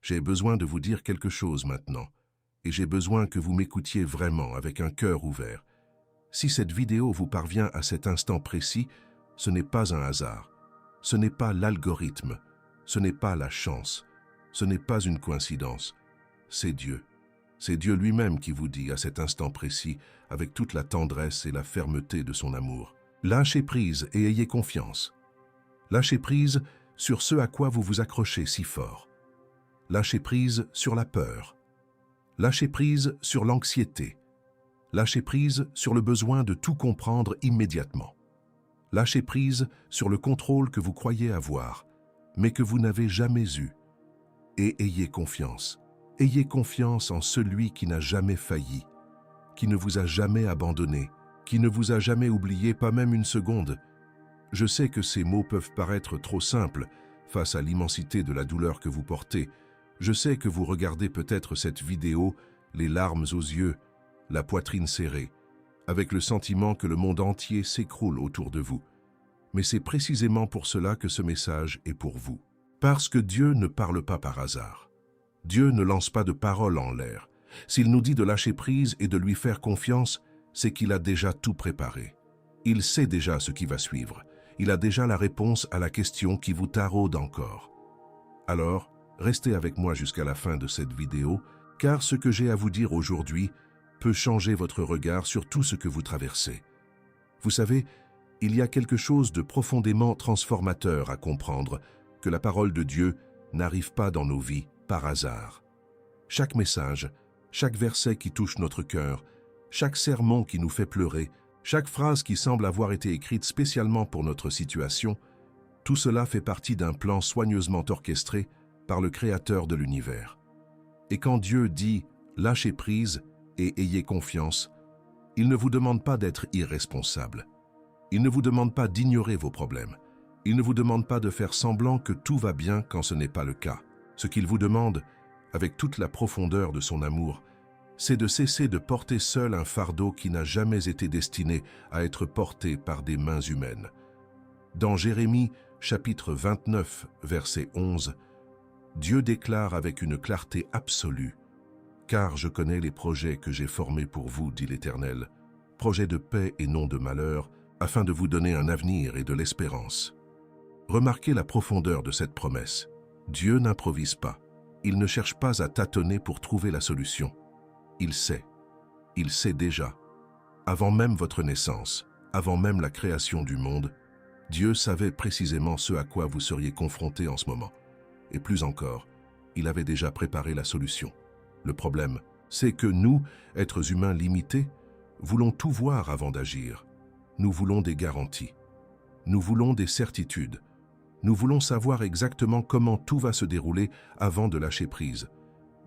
J'ai besoin de vous dire quelque chose maintenant, et j'ai besoin que vous m'écoutiez vraiment avec un cœur ouvert. Si cette vidéo vous parvient à cet instant précis, ce n'est pas un hasard, ce n'est pas l'algorithme, ce n'est pas la chance, ce n'est pas une coïncidence, c'est Dieu. C'est Dieu lui-même qui vous dit à cet instant précis, avec toute la tendresse et la fermeté de son amour. Lâchez prise et ayez confiance. Lâchez prise sur ce à quoi vous vous accrochez si fort. Lâchez prise sur la peur. Lâchez prise sur l'anxiété. Lâchez prise sur le besoin de tout comprendre immédiatement. Lâchez prise sur le contrôle que vous croyez avoir, mais que vous n'avez jamais eu. Et ayez confiance. Ayez confiance en celui qui n'a jamais failli, qui ne vous a jamais abandonné, qui ne vous a jamais oublié, pas même une seconde. Je sais que ces mots peuvent paraître trop simples face à l'immensité de la douleur que vous portez. Je sais que vous regardez peut-être cette vidéo, les larmes aux yeux, la poitrine serrée, avec le sentiment que le monde entier s'écroule autour de vous. Mais c'est précisément pour cela que ce message est pour vous. Parce que Dieu ne parle pas par hasard. Dieu ne lance pas de paroles en l'air. S'il nous dit de lâcher prise et de lui faire confiance, c'est qu'il a déjà tout préparé. Il sait déjà ce qui va suivre. Il a déjà la réponse à la question qui vous taraude encore. Alors, restez avec moi jusqu'à la fin de cette vidéo, car ce que j'ai à vous dire aujourd'hui peut changer votre regard sur tout ce que vous traversez. Vous savez, il y a quelque chose de profondément transformateur à comprendre, que la parole de Dieu n'arrive pas dans nos vies par hasard. Chaque message, chaque verset qui touche notre cœur, chaque sermon qui nous fait pleurer, chaque phrase qui semble avoir été écrite spécialement pour notre situation, tout cela fait partie d'un plan soigneusement orchestré par le Créateur de l'univers. Et quand Dieu dit « lâchez prise et ayez confiance », il ne vous demande pas d'être irresponsable. Il ne vous demande pas d'ignorer vos problèmes. Il ne vous demande pas de faire semblant que tout va bien quand ce n'est pas le cas. Ce qu'il vous demande, avec toute la profondeur de son amour, c'est de cesser de porter seul un fardeau qui n'a jamais été destiné à être porté par des mains humaines. Dans Jérémie, chapitre 29, verset 11, Dieu déclare avec une clarté absolue « Car je connais les projets que j'ai formés pour vous, dit l'Éternel, projets de paix et non de malheur, afin de vous donner un avenir et de l'espérance. » Remarquez la profondeur de cette promesse. Dieu n'improvise pas. Il ne cherche pas à tâtonner pour trouver la solution. Il sait déjà. Avant même votre naissance, avant même la création du monde, Dieu savait précisément ce à quoi vous seriez confrontés en ce moment. Et plus encore, il avait déjà préparé la solution. Le problème, c'est que nous, êtres humains limités, voulons tout voir avant d'agir. Nous voulons des garanties. Nous voulons des certitudes. Nous voulons savoir exactement comment tout va se dérouler avant de lâcher prise.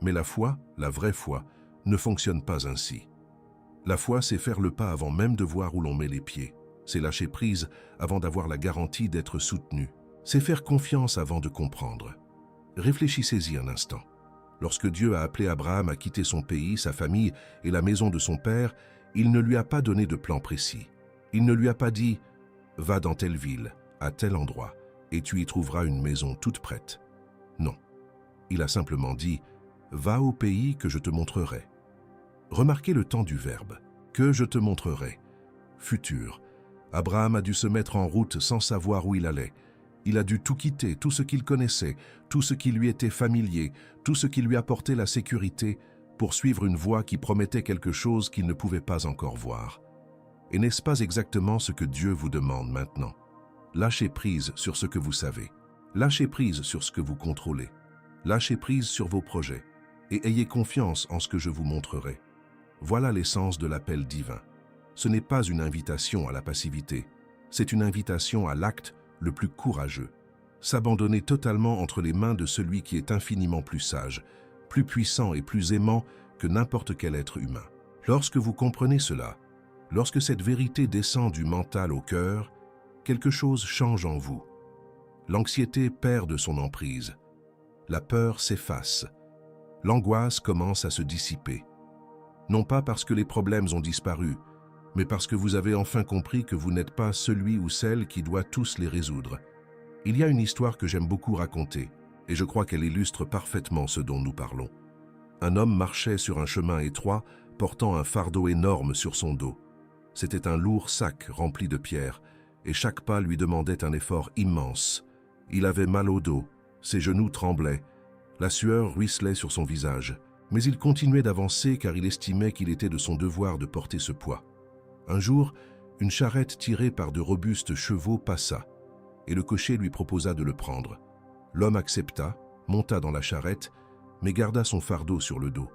Mais la foi, la vraie foi, ne fonctionne pas ainsi. La foi, c'est faire le pas avant même de voir où l'on met les pieds. C'est lâcher prise avant d'avoir la garantie d'être soutenu. C'est faire confiance avant de comprendre. Réfléchissez-y un instant. Lorsque Dieu a appelé Abraham à quitter son pays, sa famille et la maison de son père, il ne lui a pas donné de plan précis. Il ne lui a pas dit « Va dans telle ville, à tel endroit, et tu y trouveras une maison toute prête. » Non. Il a simplement dit « Va au pays que je te montrerai. » Remarquez le temps du verbe « que je te montrerai ». Futur. Abraham a dû se mettre en route sans savoir où il allait. Il a dû tout quitter, tout ce qu'il connaissait, tout ce qui lui était familier, tout ce qui lui apportait la sécurité, pour suivre une voie qui promettait quelque chose qu'il ne pouvait pas encore voir. Et n'est-ce pas exactement ce que Dieu vous demande maintenant? Lâchez prise sur ce que vous savez. Lâchez prise sur ce que vous contrôlez. Lâchez prise sur vos projets. Et ayez confiance en ce que je vous montrerai. Voilà l'essence de l'appel divin. Ce n'est pas une invitation à la passivité. C'est une invitation à l'acte le plus courageux. S'abandonner totalement entre les mains de celui qui est infiniment plus sage, plus puissant et plus aimant que n'importe quel être humain. Lorsque vous comprenez cela, lorsque cette vérité descend du mental au cœur, quelque chose change en vous. L'anxiété perd de son emprise. La peur s'efface. L'angoisse commence à se dissiper. Non pas parce que les problèmes ont disparu, mais parce que vous avez enfin compris que vous n'êtes pas celui ou celle qui doit tous les résoudre. Il y a une histoire que j'aime beaucoup raconter, et je crois qu'elle illustre parfaitement ce dont nous parlons. Un homme marchait sur un chemin étroit, portant un fardeau énorme sur son dos. C'était un lourd sac rempli de pierres, et chaque pas lui demandait un effort immense. Il avait mal au dos, ses genoux tremblaient, la sueur ruisselait sur son visage, mais il continuait d'avancer car il estimait qu'il était de son devoir de porter ce poids. Un jour, une charrette tirée par de robustes chevaux passa, et le cocher lui proposa de le prendre. L'homme accepta, monta dans la charrette, mais garda son fardeau sur le dos.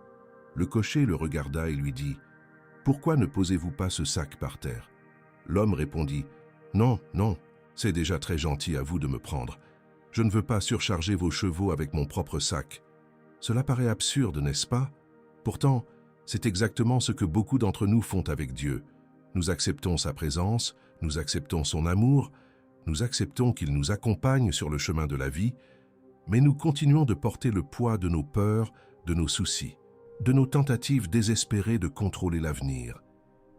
Le cocher le regarda et lui dit « Pourquoi ne posez-vous pas ce sac par terre ?» L'homme répondit « Non, non, c'est déjà très gentil à vous de me prendre. Je ne veux pas surcharger vos chevaux avec mon propre sac. » Cela paraît absurde, n'est-ce pas? Pourtant, c'est exactement ce que beaucoup d'entre nous font avec Dieu. Nous acceptons sa présence, nous acceptons son amour, nous acceptons qu'il nous accompagne sur le chemin de la vie, mais nous continuons de porter le poids de nos peurs, de nos soucis, de nos tentatives désespérées de contrôler l'avenir.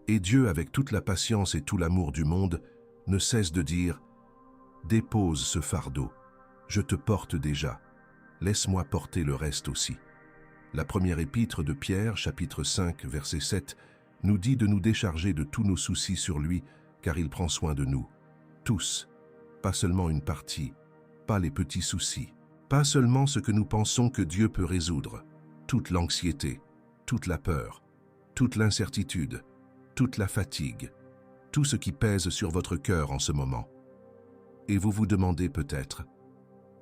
Et Dieu, avec toute la patience et tout l'amour du monde, ne cesse de dire « Dépose ce fardeau, je te porte déjà, laisse-moi porter le reste aussi. » La première épître de Pierre, chapitre 5, verset 7, nous dit de nous décharger de tous nos soucis sur lui, car il prend soin de nous. Tous, pas seulement une partie, pas les petits soucis, pas seulement ce que nous pensons que Dieu peut résoudre, toute l'anxiété, toute la peur, toute l'incertitude, toute la fatigue, tout ce qui pèse sur votre cœur en ce moment. Et vous vous demandez peut-être,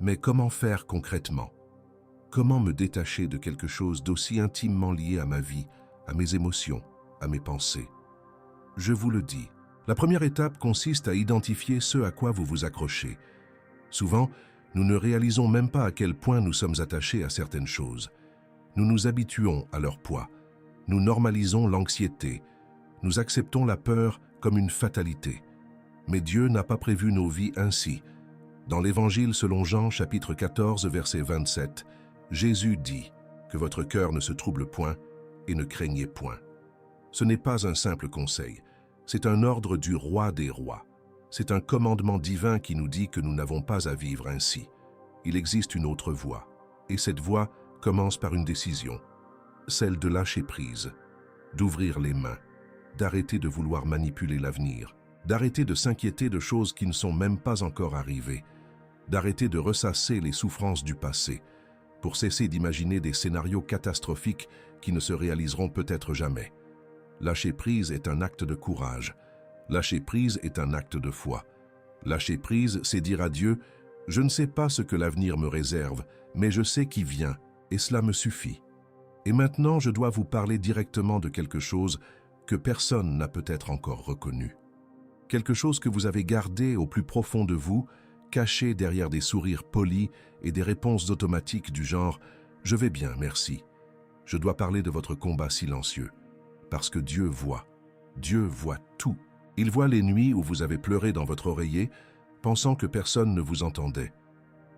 mais comment faire concrètement? Comment me détacher de quelque chose d'aussi intimement lié à ma vie, à mes émotions, à mes pensées? Je vous le dis, la première étape consiste à identifier ce à quoi vous vous accrochez. Souvent, nous ne réalisons même pas à quel point nous sommes attachés à certaines choses. Nous nous habituons à leur poids. Nous normalisons l'anxiété. Nous acceptons la peur comme une fatalité. Mais Dieu n'a pas prévu nos vies ainsi. Dans l'Évangile selon Jean, chapitre 14, verset 27, Jésus dit que votre cœur ne se trouble point et ne craignez point. Ce n'est pas un simple conseil, c'est un ordre du roi des rois. C'est un commandement divin qui nous dit que nous n'avons pas à vivre ainsi. Il existe une autre voie, et cette voie commence par une décision, celle de lâcher prise, d'ouvrir les mains, d'arrêter de vouloir manipuler l'avenir, d'arrêter de s'inquiéter de choses qui ne sont même pas encore arrivées, d'arrêter de ressasser les souffrances du passé, pour cesser d'imaginer des scénarios catastrophiques qui ne se réaliseront peut-être jamais. Lâcher prise est un acte de courage. Lâcher prise est un acte de foi. Lâcher prise, c'est dire à Dieu « Je ne sais pas ce que l'avenir me réserve, mais je sais qui vient, et cela me suffit. » Et maintenant, je dois vous parler directement de quelque chose que personne n'a peut-être encore reconnu. Quelque chose que vous avez gardé au plus profond de vous, caché derrière des sourires polis et des réponses automatiques du genre « Je vais bien, merci ». Je dois parler de votre combat silencieux. Parce que Dieu voit tout. Il voit les nuits où vous avez pleuré dans votre oreiller, pensant que personne ne vous entendait.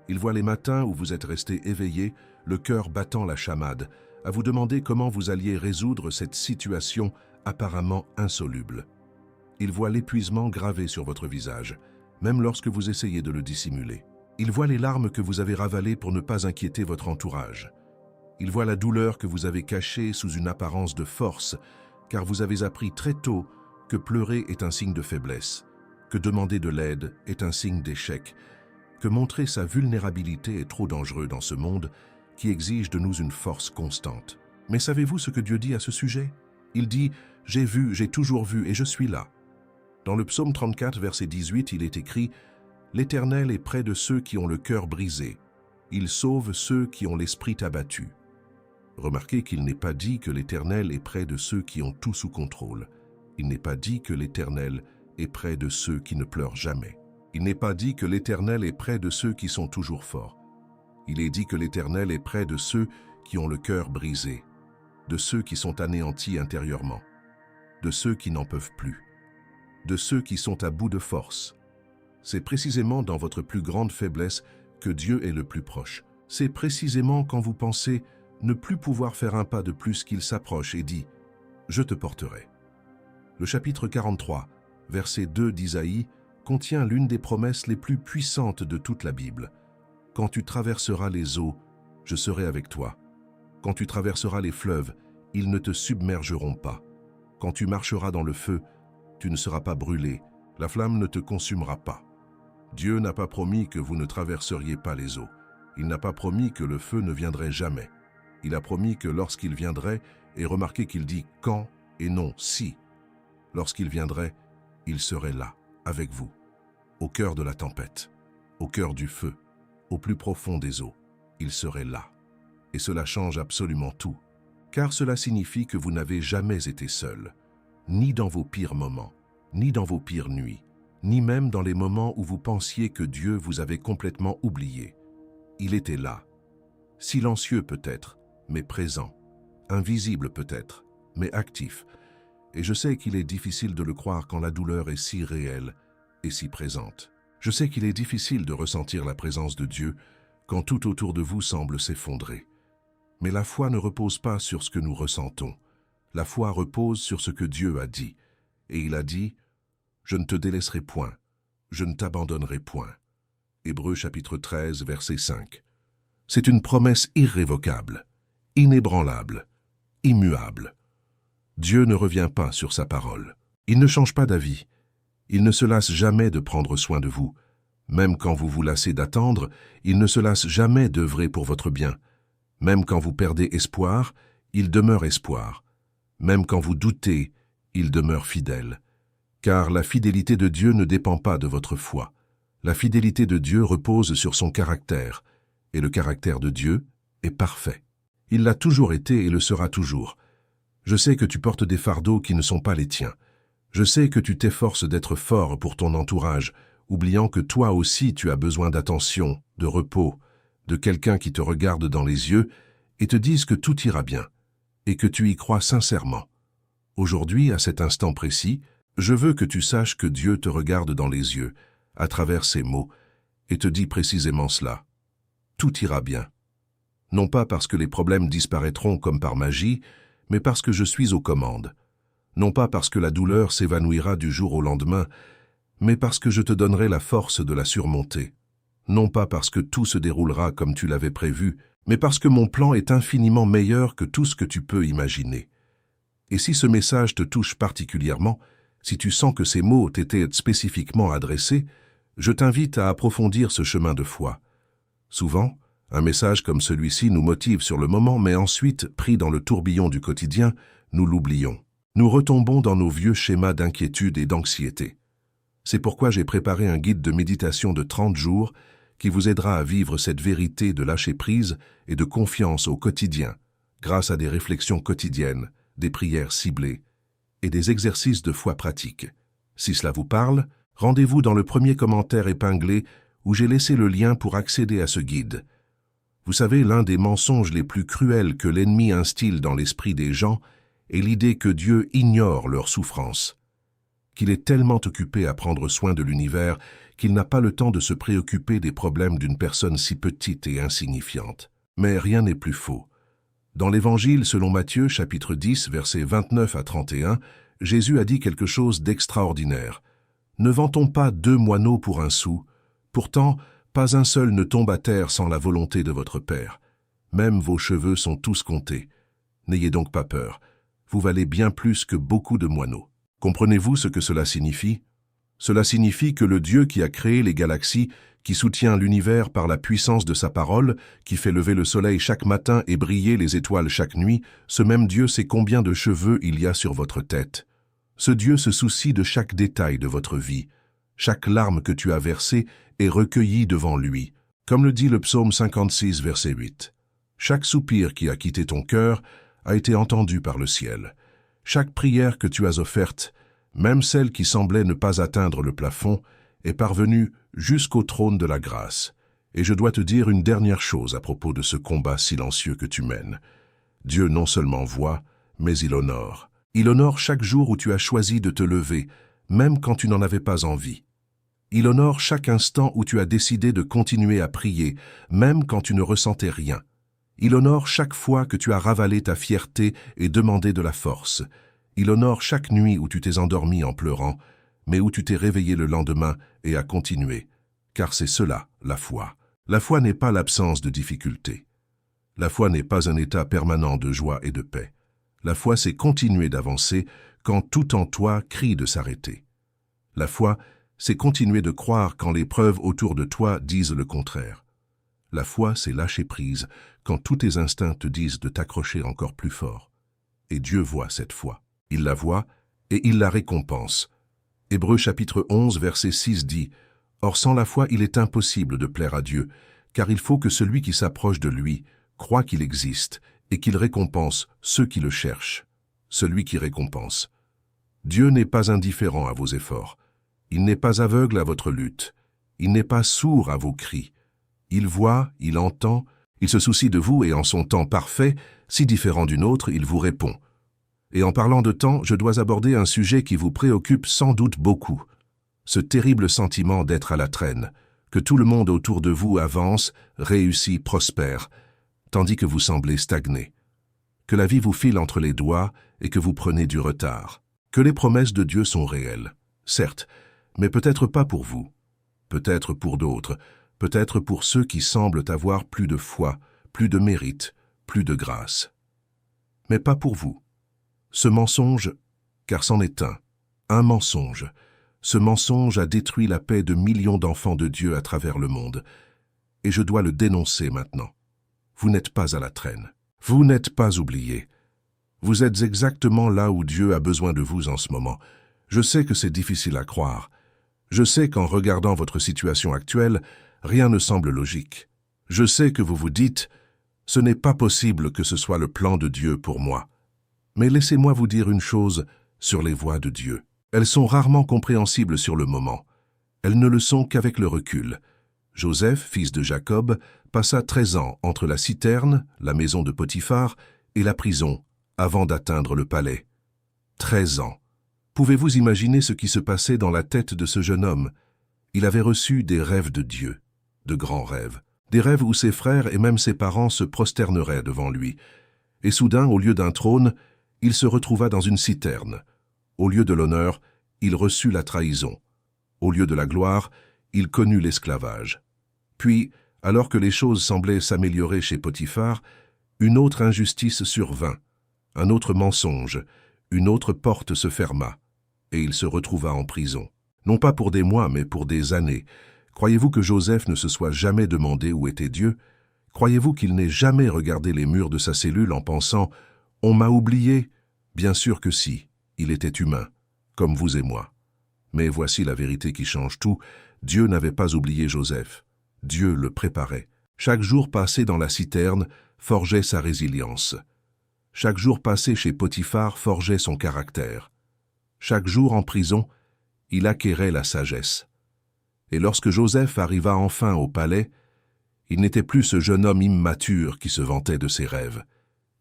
Il voit les matins où vous êtes resté éveillé, le cœur battant la chamade, à vous demander comment vous alliez résoudre cette situation apparemment insoluble. Il voit l'épuisement gravé sur votre visage, même lorsque vous essayez de le dissimuler. Il voit les larmes que vous avez ravalées pour ne pas inquiéter votre entourage. Il voit la douleur que vous avez cachée sous une apparence de force, car vous avez appris très tôt que pleurer est un signe de faiblesse, que demander de l'aide est un signe d'échec, que montrer sa vulnérabilité est trop dangereux dans ce monde qui exige de nous une force constante. Mais savez-vous ce que Dieu dit à ce sujet? Il dit « J'ai vu, j'ai toujours vu et je suis là ». Dans le psaume 34, verset 18, il est écrit « L'Éternel est près de ceux qui ont le cœur brisé. Il sauve ceux qui ont l'esprit abattu. » Remarquez qu'il n'est pas dit que l'Éternel est près de ceux qui ont tout sous contrôle. Il n'est pas dit que l'Éternel est près de ceux qui ne pleurent jamais. Il n'est pas dit que l'Éternel est près de ceux qui sont toujours forts. Il est dit que l'Éternel est près de ceux qui ont le cœur brisé, de ceux qui sont anéantis intérieurement, de ceux qui n'en peuvent plus, de ceux qui sont à bout de force. C'est précisément dans votre plus grande faiblesse que Dieu est le plus proche. C'est précisément quand vous pensez ne plus pouvoir faire un pas de plus qu'il s'approche et dit « Je te porterai ». Le chapitre 43, verset 2 d'Isaïe, contient l'une des promesses les plus puissantes de toute la Bible. Quand tu traverseras les eaux, je serai avec toi. Quand tu traverseras les fleuves, ils ne te submergeront pas. Quand tu marcheras dans le feu, tu ne seras pas brûlé, la flamme ne te consumera pas. Dieu n'a pas promis que vous ne traverseriez pas les eaux. Il n'a pas promis que le feu ne viendrait jamais. Il a promis que lorsqu'il viendrait, et remarquez qu'il dit « quand » et non « si ». Lorsqu'il viendrait, il serait là, avec vous, au cœur de la tempête, au cœur du feu, au plus profond des eaux. Il serait là. Et cela change absolument tout, car cela signifie que vous n'avez jamais été seul, ni dans vos pires moments, ni dans vos pires nuits, ni même dans les moments où vous pensiez que Dieu vous avait complètement oublié. Il était là, silencieux peut-être, mais présent, invisible peut-être, mais actif. Et je sais qu'il est difficile de le croire quand la douleur est si réelle et si présente. Je sais qu'il est difficile de ressentir la présence de Dieu quand tout autour de vous semble s'effondrer. Mais la foi ne repose pas sur ce que nous ressentons. La foi repose sur ce que Dieu a dit. Et il a dit « Je ne te délaisserai point, je ne t'abandonnerai point ». Hébreux chapitre 13, verset 5. C'est une promesse irrévocable, inébranlable, immuable. Dieu ne revient pas sur sa parole. Il ne change pas d'avis. Il ne se lasse jamais de prendre soin de vous. Même quand vous vous lassez d'attendre, il ne se lasse jamais d'œuvrer pour votre bien. Même quand vous perdez espoir, il demeure espoir. Même quand vous doutez, il demeure fidèle. Car la fidélité de Dieu ne dépend pas de votre foi. La fidélité de Dieu repose sur son caractère, et le caractère de Dieu est parfait. Il l'a toujours été et le sera toujours. Je sais que tu portes des fardeaux qui ne sont pas les tiens. Je sais que tu t'efforces d'être fort pour ton entourage, oubliant que toi aussi tu as besoin d'attention, de repos, de quelqu'un qui te regarde dans les yeux et te dise que tout ira bien, et que tu y crois sincèrement. Aujourd'hui, à cet instant précis, je veux que tu saches que Dieu te regarde dans les yeux, à travers ces mots, et te dit précisément cela. Tout ira bien. Non pas parce que les problèmes disparaîtront comme par magie, mais parce que je suis aux commandes. Non pas parce que la douleur s'évanouira du jour au lendemain, mais parce que je te donnerai la force de la surmonter. Non pas parce que tout se déroulera comme tu l'avais prévu, mais parce que mon plan est infiniment meilleur que tout ce que tu peux imaginer. Et si ce message te touche particulièrement, si tu sens que ces mots t'étaient spécifiquement adressés, je t'invite à approfondir ce chemin de foi. Souvent, un message comme celui-ci nous motive sur le moment, mais ensuite, pris dans le tourbillon du quotidien, nous l'oublions. Nous retombons dans nos vieux schémas d'inquiétude et d'anxiété. C'est pourquoi j'ai préparé un guide de méditation de 30 jours qui vous aidera à vivre cette vérité de lâcher prise et de confiance au quotidien, grâce à des réflexions quotidiennes, des prières ciblées et des exercices de foi pratiques. Si cela vous parle, rendez-vous dans le premier commentaire épinglé où j'ai laissé le lien pour accéder à ce guide. Vous savez, l'un des mensonges les plus cruels que l'ennemi instille dans l'esprit des gens est l'idée que Dieu ignore leur souffrance, qu'il est tellement occupé à prendre soin de l'univers qu'il n'a pas le temps de se préoccuper des problèmes d'une personne si petite et insignifiante. Mais rien n'est plus faux. Dans l'Évangile selon Matthieu, chapitre 10, versets 29 à 31, Jésus a dit quelque chose d'extraordinaire. « Ne vend-on pas 2 moineaux pour 1 sou? Pourtant, pas un seul ne tombe à terre sans la volonté de votre Père. Même vos cheveux sont tous comptés. N'ayez donc pas peur. Vous valez bien plus que beaucoup de moineaux. » Comprenez-vous ce que cela signifie? Cela signifie que le Dieu qui a créé les galaxies, qui soutient l'univers par la puissance de sa parole, qui fait lever le soleil chaque matin et briller les étoiles chaque nuit, ce même Dieu sait combien de cheveux il y a sur votre tête. Ce Dieu se soucie de chaque détail de votre vie. Chaque larme que tu as versée est recueillie devant lui, comme le dit le psaume 56, verset 8. Chaque soupir qui a quitté ton cœur a été entendu par le ciel. Chaque prière que tu as offerte, même celle qui semblait ne pas atteindre le plafond, est parvenue jusqu'au trône de la grâce. Et je dois te dire une dernière chose à propos de ce combat silencieux que tu mènes. Dieu non seulement voit, mais il honore. Il honore chaque jour où tu as choisi de te lever, même quand tu n'en avais pas envie. Il honore chaque instant où tu as décidé de continuer à prier, même quand tu ne ressentais rien. Il honore chaque fois que tu as ravalé ta fierté et demandé de la force. Il honore chaque nuit où tu t'es endormi en pleurant, mais où tu t'es réveillé le lendemain et as continué. Car c'est cela, la foi. La foi n'est pas l'absence de difficultés. La foi n'est pas un état permanent de joie et de paix. La foi, c'est continuer d'avancer quand tout en toi crie de s'arrêter. La foi, c'est continuer de croire quand les preuves autour de toi disent le contraire. La foi, c'est lâcher prise quand tous tes instincts te disent de t'accrocher encore plus fort. Et Dieu voit cette foi. Il la voit et il la récompense. Hébreux chapitre 11, verset 6 dit « Or sans la foi, il est impossible de plaire à Dieu, car il faut que celui qui s'approche de lui croit qu'il existe et qu'il récompense ceux qui le cherchent. » Celui qui récompense. Dieu n'est pas indifférent à vos efforts. Il n'est pas aveugle à votre lutte. Il n'est pas sourd à vos cris. Il voit, il entend, il se soucie de vous et en son temps parfait, si différent d'une autre, il vous répond. Et en parlant de temps, je dois aborder un sujet qui vous préoccupe sans doute beaucoup. Ce terrible sentiment d'être à la traîne, que tout le monde autour de vous avance, réussit, prospère, tandis que vous semblez stagner. Que la vie vous file entre les doigts et que vous prenez du retard. Que les promesses de Dieu sont réelles, certes, mais peut-être pas pour vous. Peut-être pour d'autres, peut-être pour ceux qui semblent avoir plus de foi, plus de mérite, plus de grâce. Mais pas pour vous. Ce mensonge, car c'en est un mensonge. Ce mensonge a détruit la paix de millions d'enfants de Dieu à travers le monde. Et je dois le dénoncer maintenant. Vous n'êtes pas à la traîne. Vous n'êtes pas oubliés. Vous êtes exactement là où Dieu a besoin de vous en ce moment. Je sais que c'est difficile à croire. Je sais qu'en regardant votre situation actuelle, rien ne semble logique. Je sais que vous vous dites « Ce n'est pas possible que ce soit le plan de Dieu pour moi ». Mais laissez-moi vous dire une chose sur les voies de Dieu. Elles sont rarement compréhensibles sur le moment. Elles ne le sont qu'avec le recul. Joseph, fils de Jacob, passa 13 ans entre la citerne, la maison de Potiphar, et la prison, avant d'atteindre le palais. 13 ans. Pouvez-vous imaginer ce qui se passait dans la tête de ce jeune homme? Il avait reçu des rêves de Dieu, de grands rêves. Des rêves où ses frères et même ses parents se prosterneraient devant lui. Et soudain, au lieu d'un trône, il se retrouva dans une citerne. Au lieu de l'honneur, il reçut la trahison. Au lieu de la gloire, il connut l'esclavage. Puis, alors que les choses semblaient s'améliorer chez Potiphar, une autre injustice survint, un autre mensonge, une autre porte se ferma, et il se retrouva en prison. Non pas pour des mois, mais pour des années. Croyez-vous que Joseph ne se soit jamais demandé où était Dieu? Croyez-vous qu'il n'ait jamais regardé les murs de sa cellule en pensant « On m'a oublié » Bien sûr que si, il était humain, comme vous et moi. Mais voici la vérité qui change tout, Dieu n'avait pas oublié Joseph. Dieu le préparait. Chaque jour passé dans la citerne forgeait sa résilience. Chaque jour passé chez Potiphar forgeait son caractère. Chaque jour en prison, il acquérait la sagesse. Et lorsque Joseph arriva enfin au palais, il n'était plus ce jeune homme immature qui se vantait de ses rêves.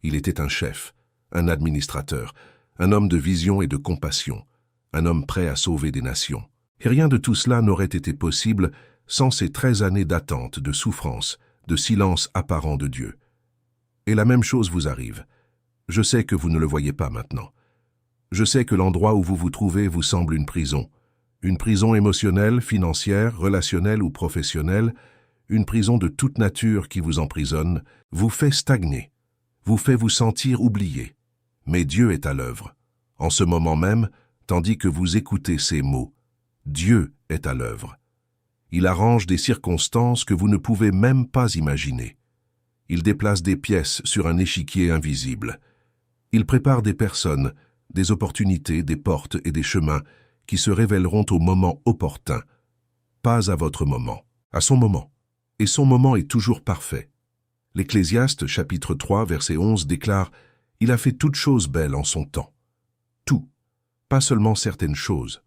Il était un chef, un administrateur, un homme de vision et de compassion, un homme prêt à sauver des nations. Et rien de tout cela n'aurait été possible sans ces 13 années d'attente, de souffrance, de silence apparent de Dieu. Et la même chose vous arrive. Je sais que vous ne le voyez pas maintenant. Je sais que l'endroit où vous vous trouvez vous semble une prison émotionnelle, financière, relationnelle ou professionnelle, une prison de toute nature qui vous emprisonne, vous fait stagner, vous fait vous sentir oublié. Mais Dieu est à l'œuvre. En ce moment même, tandis que vous écoutez ces mots, Dieu est à l'œuvre. Il arrange des circonstances que vous ne pouvez même pas imaginer. Il déplace des pièces sur un échiquier invisible. Il prépare des personnes, des opportunités, des portes et des chemins qui se révéleront au moment opportun, pas à votre moment, à son moment. Et son moment est toujours parfait. L'Ecclésiaste, chapitre 3, verset 11, déclare « Il a fait toutes choses belles en son temps. » Tout, pas seulement certaines choses,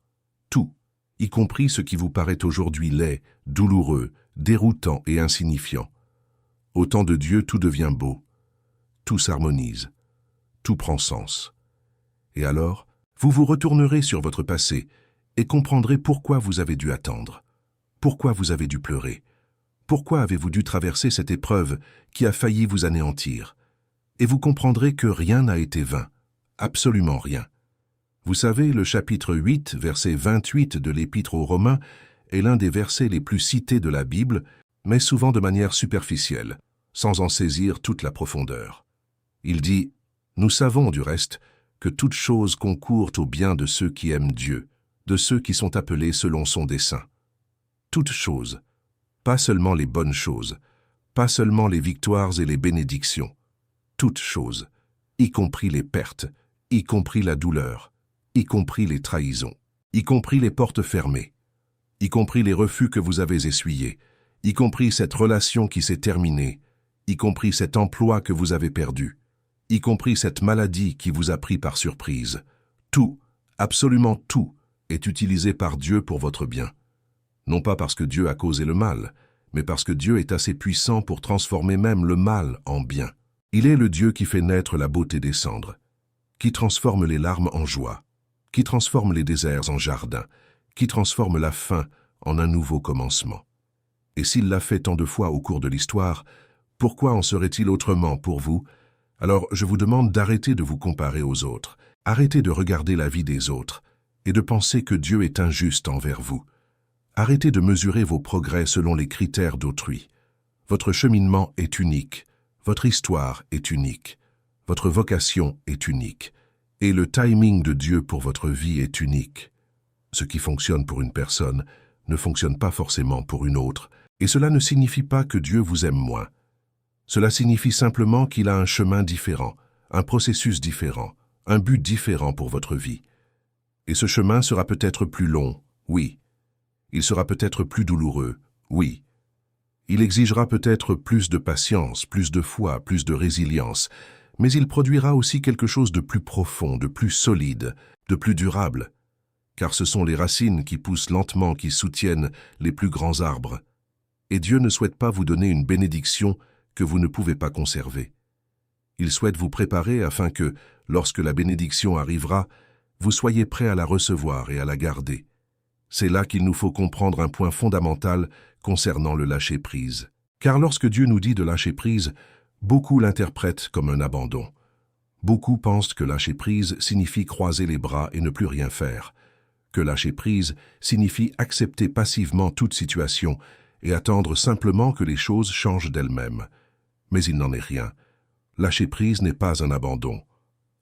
tout, y compris ce qui vous paraît aujourd'hui laid, douloureux, déroutant et insignifiant. Au temps de Dieu, tout devient beau, tout s'harmonise, tout prend sens. Et alors, vous vous retournerez sur votre passé et comprendrez pourquoi vous avez dû attendre, pourquoi vous avez dû pleurer, pourquoi avez-vous dû traverser cette épreuve qui a failli vous anéantir. Et vous comprendrez que rien n'a été vain, absolument rien. Vous savez, le chapitre 8, verset 28 de l'Épître aux Romains est l'un des versets les plus cités de la Bible, mais souvent de manière superficielle, sans en saisir toute la profondeur. Il dit « Nous savons du reste que toute chose concourt au bien de ceux qui aiment Dieu, de ceux qui sont appelés selon son dessein. » Toutes choses, pas seulement les bonnes choses, pas seulement les victoires et les bénédictions, toutes choses, y compris les pertes, y compris la douleur, y compris les trahisons, y compris les portes fermées, y compris les refus que vous avez essuyés, y compris cette relation qui s'est terminée, y compris cet emploi que vous avez perdu, y compris cette maladie qui vous a pris par surprise. Tout, absolument tout, est utilisé par Dieu pour votre bien. Non pas parce que Dieu a causé le mal, mais parce que Dieu est assez puissant pour transformer même le mal en bien. Il est le Dieu qui fait naître la beauté des cendres, qui transforme les larmes en joie, qui transforme les déserts en jardins, qui transforme la faim en un nouveau commencement. Et s'il l'a fait tant de fois au cours de l'histoire, pourquoi en serait-il autrement pour vous? Alors je vous demande d'arrêter de vous comparer aux autres, arrêtez de regarder la vie des autres et de penser que Dieu est injuste envers vous. Arrêtez de mesurer vos progrès selon les critères d'autrui. Votre cheminement est unique, votre histoire est unique, votre vocation est unique, et le timing de Dieu pour votre vie est unique. Ce qui fonctionne pour une personne ne fonctionne pas forcément pour une autre, et cela ne signifie pas que Dieu vous aime moins. Cela signifie simplement qu'il a un chemin différent, un processus différent, un but différent pour votre vie. Et ce chemin sera peut-être plus long, oui. Il sera peut-être plus douloureux, oui. Il exigera peut-être plus de patience, plus de foi, plus de résilience, mais il produira aussi quelque chose de plus profond, de plus solide, de plus durable, car ce sont les racines qui poussent lentement qui soutiennent les plus grands arbres. Et Dieu ne souhaite pas vous donner une bénédiction que vous ne pouvez pas conserver. Il souhaite vous préparer afin que, lorsque la bénédiction arrivera, vous soyez prêt à la recevoir et à la garder. C'est là qu'il nous faut comprendre un point fondamental concernant le lâcher-prise. Car lorsque Dieu nous dit de lâcher prise, beaucoup l'interprètent comme un abandon. Beaucoup pensent que lâcher prise signifie croiser les bras et ne plus rien faire, que lâcher prise signifie accepter passivement toute situation et attendre simplement que les choses changent d'elles-mêmes. Mais il n'en est rien. Lâcher prise n'est pas un abandon.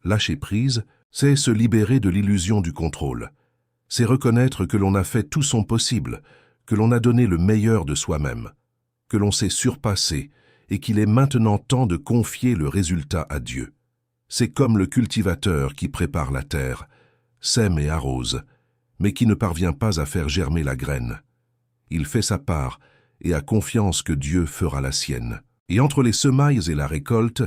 Lâcher prise, c'est se libérer de l'illusion du contrôle. C'est reconnaître que l'on a fait tout son possible, que l'on a donné le meilleur de soi-même, que l'on s'est surpassé et qu'il est maintenant temps de confier le résultat à Dieu. C'est comme le cultivateur qui prépare la terre, sème et arrose, mais qui ne parvient pas à faire germer la graine. Il fait sa part et a confiance que Dieu fera la sienne. Et entre les semailles et la récolte,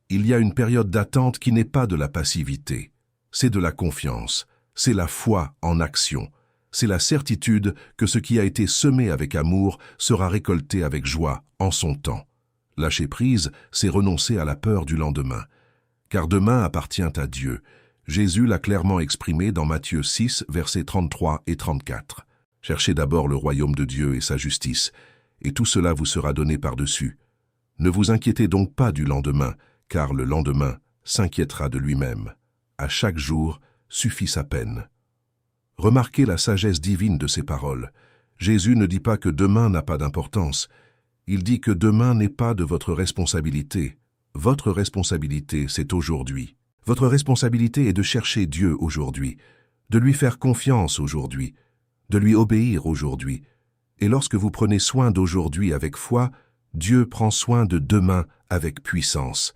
il y a une période d'attente qui n'est pas de la passivité, c'est de la confiance. C'est la foi en action. C'est la certitude que ce qui a été semé avec amour sera récolté avec joie en son temps. Lâcher prise, c'est renoncer à la peur du lendemain. Car demain appartient à Dieu. Jésus l'a clairement exprimé dans Matthieu 6, versets 33 et 34. Cherchez d'abord le royaume de Dieu et sa justice, et tout cela vous sera donné par-dessus. Ne vous inquiétez donc pas du lendemain, car le lendemain s'inquiétera de lui-même. À chaque jour, suffit sa peine. Remarquez la sagesse divine de ces paroles. Jésus ne dit pas que demain n'a pas d'importance. Il dit que demain n'est pas de votre responsabilité. Votre responsabilité, c'est aujourd'hui. Votre responsabilité est de chercher Dieu aujourd'hui, de lui faire confiance aujourd'hui, de lui obéir aujourd'hui. Et lorsque vous prenez soin d'aujourd'hui avec foi, Dieu prend soin de demain avec puissance.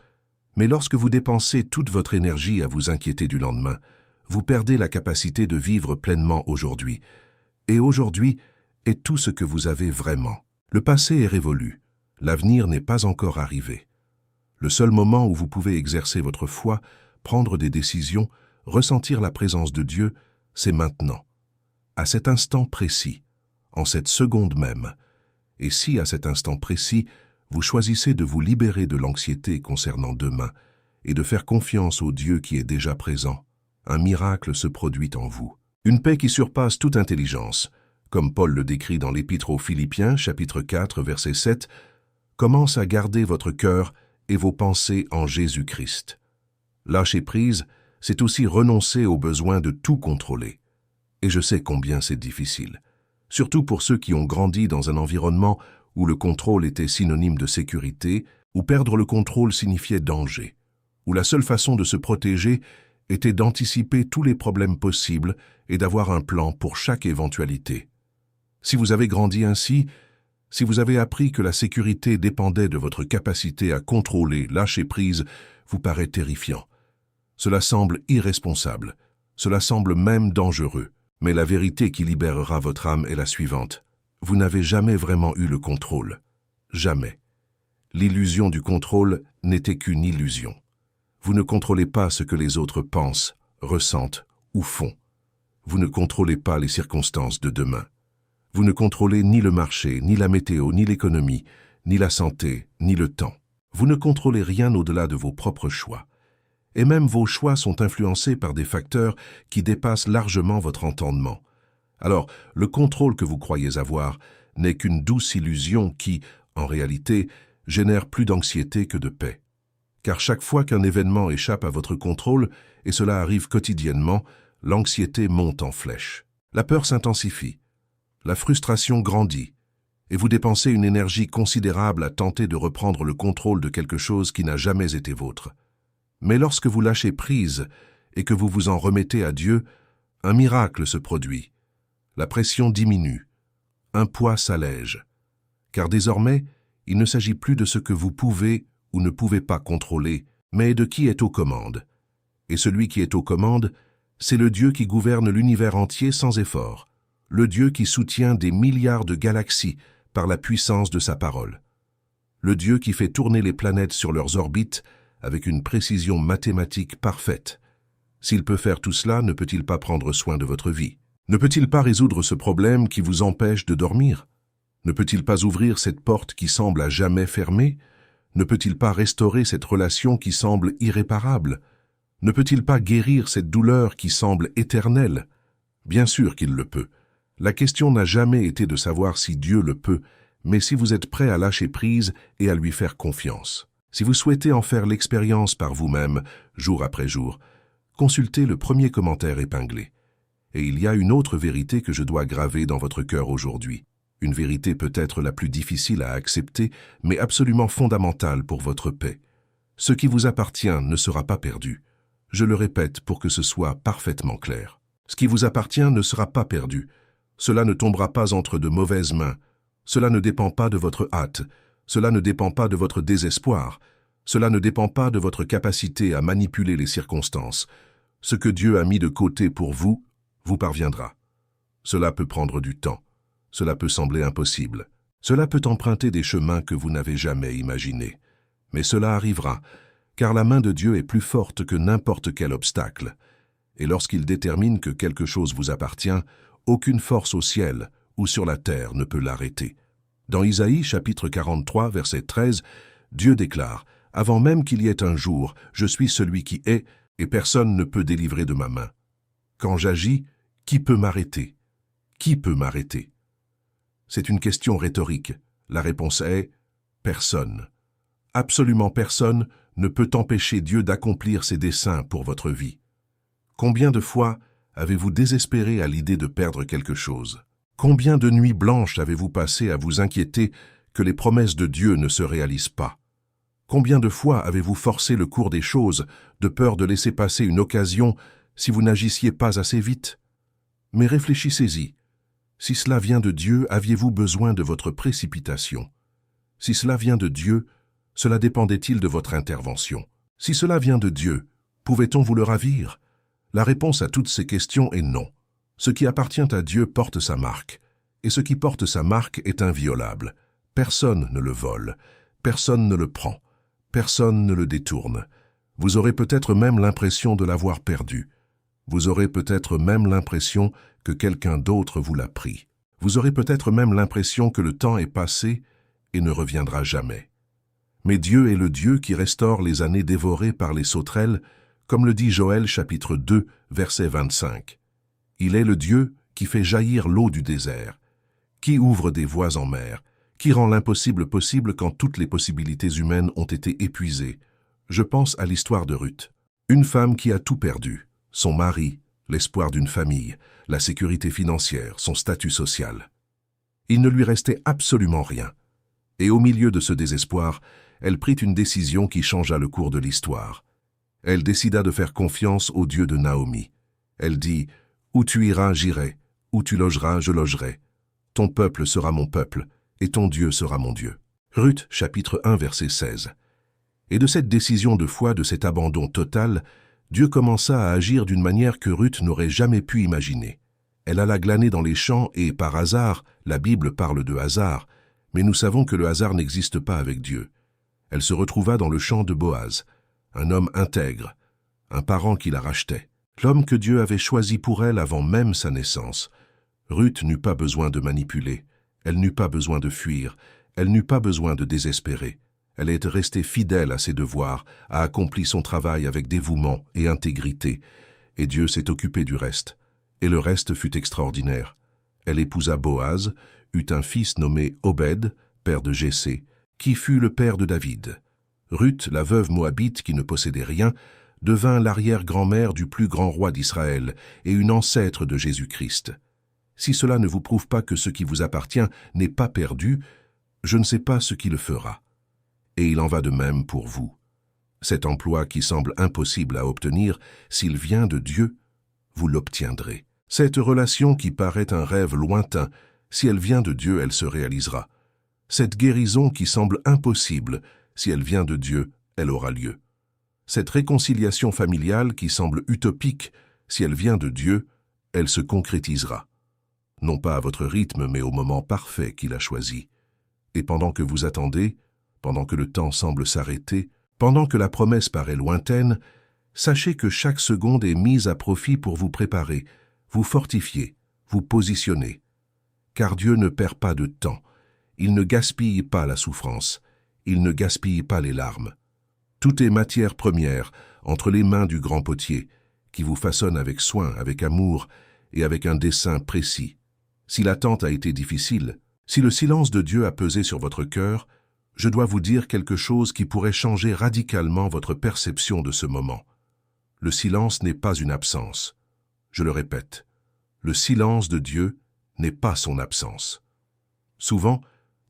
Mais lorsque vous dépensez toute votre énergie à vous inquiéter du lendemain, vous perdez la capacité de vivre pleinement aujourd'hui. Et aujourd'hui est tout ce que vous avez vraiment. Le passé est révolu. L'avenir n'est pas encore arrivé. Le seul moment où vous pouvez exercer votre foi, prendre des décisions, ressentir la présence de Dieu, c'est maintenant. À cet instant précis, en cette seconde même. Et si, à cet instant précis, vous choisissez de vous libérer de l'anxiété concernant demain et de faire confiance au Dieu qui est déjà présent, un miracle se produit en vous. Une paix qui surpasse toute intelligence, comme Paul le décrit dans l'Épître aux Philippiens, chapitre 4, verset 7, commence à garder votre cœur et vos pensées en Jésus-Christ. Lâcher prise, c'est aussi renoncer au besoin de tout contrôler. Et je sais combien c'est difficile, surtout pour ceux qui ont grandi dans un environnement où le contrôle était synonyme de sécurité, où perdre le contrôle signifiait danger, où la seule façon de se protéger était d'anticiper tous les problèmes possibles et d'avoir un plan pour chaque éventualité. Si vous avez grandi ainsi, si vous avez appris que la sécurité dépendait de votre capacité à contrôler, lâcher prise, vous paraît terrifiant. Cela semble irresponsable, cela semble même dangereux. Mais la vérité qui libérera votre âme est la suivante. Vous n'avez jamais vraiment eu le contrôle. Jamais. L'illusion du contrôle n'était qu'une illusion. Vous ne contrôlez pas ce que les autres pensent, ressentent ou font. Vous ne contrôlez pas les circonstances de demain. Vous ne contrôlez ni le marché, ni la météo, ni l'économie, ni la santé, ni le temps. Vous ne contrôlez rien au-delà de vos propres choix. Et même vos choix sont influencés par des facteurs qui dépassent largement votre entendement. Alors, le contrôle que vous croyez avoir n'est qu'une douce illusion qui, en réalité, génère plus d'anxiété que de paix. Car chaque fois qu'un événement échappe à votre contrôle, et cela arrive quotidiennement, l'anxiété monte en flèche. La peur s'intensifie, la frustration grandit, et vous dépensez une énergie considérable à tenter de reprendre le contrôle de quelque chose qui n'a jamais été vôtre. Mais lorsque vous lâchez prise et que vous vous en remettez à Dieu, un miracle se produit. La pression diminue, un poids s'allège. Car désormais, il ne s'agit plus de ce que vous pouvez ou ne pouvez pas contrôler, mais de qui est aux commandes. Et celui qui est aux commandes, c'est le Dieu qui gouverne l'univers entier sans effort, le Dieu qui soutient des milliards de galaxies par la puissance de sa parole, le Dieu qui fait tourner les planètes sur leurs orbites avec une précision mathématique parfaite. S'il peut faire tout cela, ne peut-il pas prendre soin de votre vie? Ne peut-il pas résoudre ce problème qui vous empêche de dormir? Ne peut-il pas ouvrir cette porte qui semble à jamais fermée? Ne peut-il pas restaurer cette relation qui semble irréparable? Ne peut-il pas guérir cette douleur qui semble éternelle? Bien sûr qu'il le peut. La question n'a jamais été de savoir si Dieu le peut, mais si vous êtes prêt à lâcher prise et à lui faire confiance. Si vous souhaitez en faire l'expérience par vous-même, jour après jour, consultez le premier commentaire épinglé. Et il y a une autre vérité que je dois graver dans votre cœur aujourd'hui. Une vérité peut-être la plus difficile à accepter, mais absolument fondamentale pour votre paix. Ce qui vous appartient ne sera pas perdu. Je le répète pour que ce soit parfaitement clair. Ce qui vous appartient ne sera pas perdu. Cela ne tombera pas entre de mauvaises mains. Cela ne dépend pas de votre hâte. Cela ne dépend pas de votre désespoir. Cela ne dépend pas de votre capacité à manipuler les circonstances. Ce que Dieu a mis de côté pour vous, vous parviendra. Cela peut prendre du temps. Cela peut sembler impossible. Cela peut emprunter des chemins que vous n'avez jamais imaginés. Mais cela arrivera, car la main de Dieu est plus forte que n'importe quel obstacle. Et lorsqu'il détermine que quelque chose vous appartient, aucune force au ciel ou sur la terre ne peut l'arrêter. Dans Isaïe, chapitre 43, verset 13, Dieu déclare « Avant même qu'il y ait un jour, je suis celui qui est, et personne ne peut délivrer de ma main. Quand j'agis, qui peut m'arrêter? Qui peut m'arrêter » C'est une question rhétorique. La réponse est « Personne ». Absolument personne ne peut empêcher Dieu d'accomplir ses desseins pour votre vie. Combien de fois avez-vous désespéré à l'idée de perdre quelque chose? Combien de nuits blanches avez-vous passé à vous inquiéter que les promesses de Dieu ne se réalisent pas? Combien de fois avez-vous forcé le cours des choses de peur de laisser passer une occasion si vous n'agissiez pas assez vite? Mais réfléchissez-y. Si cela vient de Dieu, aviez-vous besoin de votre précipitation? Si cela vient de Dieu, cela dépendait-il de votre intervention? Si cela vient de Dieu, pouvait-on vous le ravir? La réponse à toutes ces questions est non. Ce qui appartient à Dieu porte sa marque, et ce qui porte sa marque est inviolable. Personne ne le vole, personne ne le prend, personne ne le détourne. Vous aurez peut-être même l'impression de l'avoir perdu. Vous aurez peut-être même l'impression que quelqu'un d'autre vous l'a pris. Vous aurez peut-être même l'impression que le temps est passé et ne reviendra jamais. Mais Dieu est le Dieu qui restaure les années dévorées par les sauterelles, comme le dit Joël chapitre 2, verset 25. Il est le Dieu qui fait jaillir l'eau du désert, qui ouvre des voies en mer, qui rend l'impossible possible quand toutes les possibilités humaines ont été épuisées. Je pense à l'histoire de Ruth, une femme qui a tout perdu, son mari, l'espoir d'une famille, la sécurité financière, son statut social. Il ne lui restait absolument rien. Et au milieu de ce désespoir, elle prit une décision qui changea le cours de l'histoire. Elle décida de faire confiance au Dieu de Naomi. Elle dit « Où tu iras, j'irai. Où tu logeras, je logerai. Ton peuple sera mon peuple, et ton Dieu sera mon Dieu. » Ruth, chapitre 1, verset 16. Et de cette décision de foi, de cet abandon total, Dieu commença à agir d'une manière que Ruth n'aurait jamais pu imaginer. Elle alla glaner dans les champs et, par hasard, la Bible parle de hasard, mais nous savons que le hasard n'existe pas avec Dieu. Elle se retrouva dans le champ de Boaz, un homme intègre, un parent qui la rachetait, l'homme que Dieu avait choisi pour elle avant même sa naissance. Ruth n'eut pas besoin de manipuler, elle n'eut pas besoin de fuir, elle n'eut pas besoin de désespérer. Elle est restée fidèle à ses devoirs, a accompli son travail avec dévouement et intégrité, et Dieu s'est occupé du reste. Et le reste fut extraordinaire. Elle épousa Boaz, eut un fils nommé Obed, père de Jessé, qui fut le père de David. Ruth, la veuve moabite qui ne possédait rien, devint l'arrière-grand-mère du plus grand roi d'Israël et une ancêtre de Jésus-Christ. Si cela ne vous prouve pas que ce qui vous appartient n'est pas perdu, je ne sais pas ce qui le fera. Et il en va de même pour vous. Cet emploi qui semble impossible à obtenir, s'il vient de Dieu, vous l'obtiendrez. Cette relation qui paraît un rêve lointain, si elle vient de Dieu, elle se réalisera. Cette guérison qui semble impossible, si elle vient de Dieu, elle aura lieu. Cette réconciliation familiale qui semble utopique, si elle vient de Dieu, elle se concrétisera. Non pas à votre rythme, mais au moment parfait qu'il a choisi. Et pendant que vous attendez, pendant que le temps semble s'arrêter, pendant que la promesse paraît lointaine, sachez que chaque seconde est mise à profit pour vous préparer, vous fortifier, vous positionner. Car Dieu ne perd pas de temps. Il ne gaspille pas la souffrance. Il ne gaspille pas les larmes. Tout est matière première entre les mains du grand potier, qui vous façonne avec soin, avec amour et avec un dessein précis. Si l'attente a été difficile, si le silence de Dieu a pesé sur votre cœur, je dois vous dire quelque chose qui pourrait changer radicalement votre perception de ce moment. Le silence n'est pas une absence. Je le répète, le silence de Dieu n'est pas son absence. Souvent,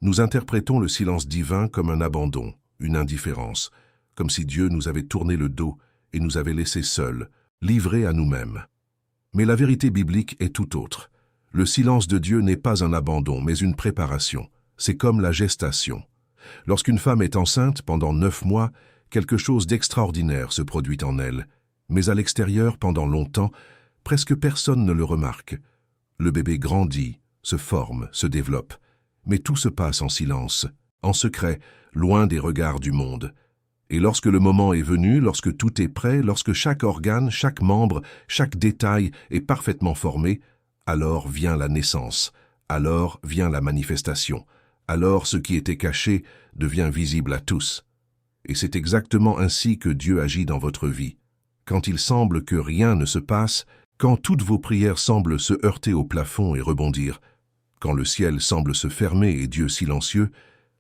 nous interprétons le silence divin comme un abandon, une indifférence, comme si Dieu nous avait tourné le dos et nous avait laissés seuls, livrés à nous-mêmes. Mais la vérité biblique est tout autre. Le silence de Dieu n'est pas un abandon, mais une préparation. C'est comme la gestation. Lorsqu'une femme est enceinte pendant 9 mois, quelque chose d'extraordinaire se produit en elle. Mais à l'extérieur, pendant longtemps, presque personne ne le remarque. Le bébé grandit, se forme, se développe. Mais tout se passe en silence, en secret, loin des regards du monde. Et lorsque le moment est venu, lorsque tout est prêt, lorsque chaque organe, chaque membre, chaque détail est parfaitement formé, alors vient la naissance, alors vient la manifestation. Alors ce qui était caché devient visible à tous. Et c'est exactement ainsi que Dieu agit dans votre vie. Quand il semble que rien ne se passe, quand toutes vos prières semblent se heurter au plafond et rebondir, quand le ciel semble se fermer et Dieu silencieux,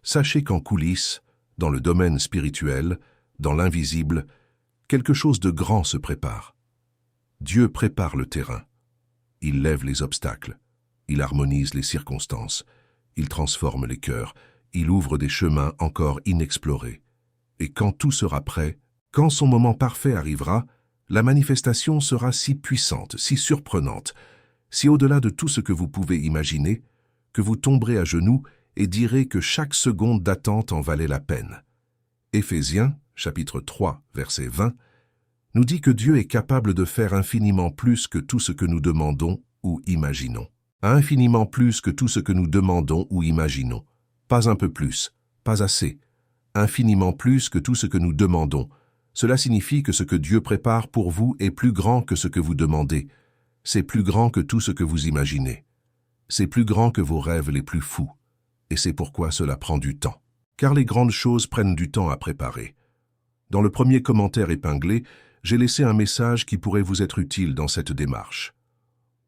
sachez qu'en coulisses, dans le domaine spirituel, dans l'invisible, quelque chose de grand se prépare. Dieu prépare le terrain. Il lève les obstacles. Il harmonise les circonstances. Il transforme les cœurs, il ouvre des chemins encore inexplorés. Et quand tout sera prêt, quand son moment parfait arrivera, la manifestation sera si puissante, si surprenante, si au-delà de tout ce que vous pouvez imaginer, que vous tomberez à genoux et direz que chaque seconde d'attente en valait la peine. Éphésiens, chapitre 3, verset 20, nous dit que Dieu est capable de faire infiniment plus que tout ce que nous demandons ou imaginons. Infiniment plus que tout ce que nous demandons ou imaginons. Pas un peu plus, pas assez. Infiniment plus que tout ce que nous demandons. Cela signifie que ce que Dieu prépare pour vous est plus grand que ce que vous demandez. C'est plus grand que tout ce que vous imaginez. C'est plus grand que vos rêves les plus fous. Et c'est pourquoi cela prend du temps. Car les grandes choses prennent du temps à préparer. Dans le premier commentaire épinglé, j'ai laissé un message qui pourrait vous être utile dans cette démarche.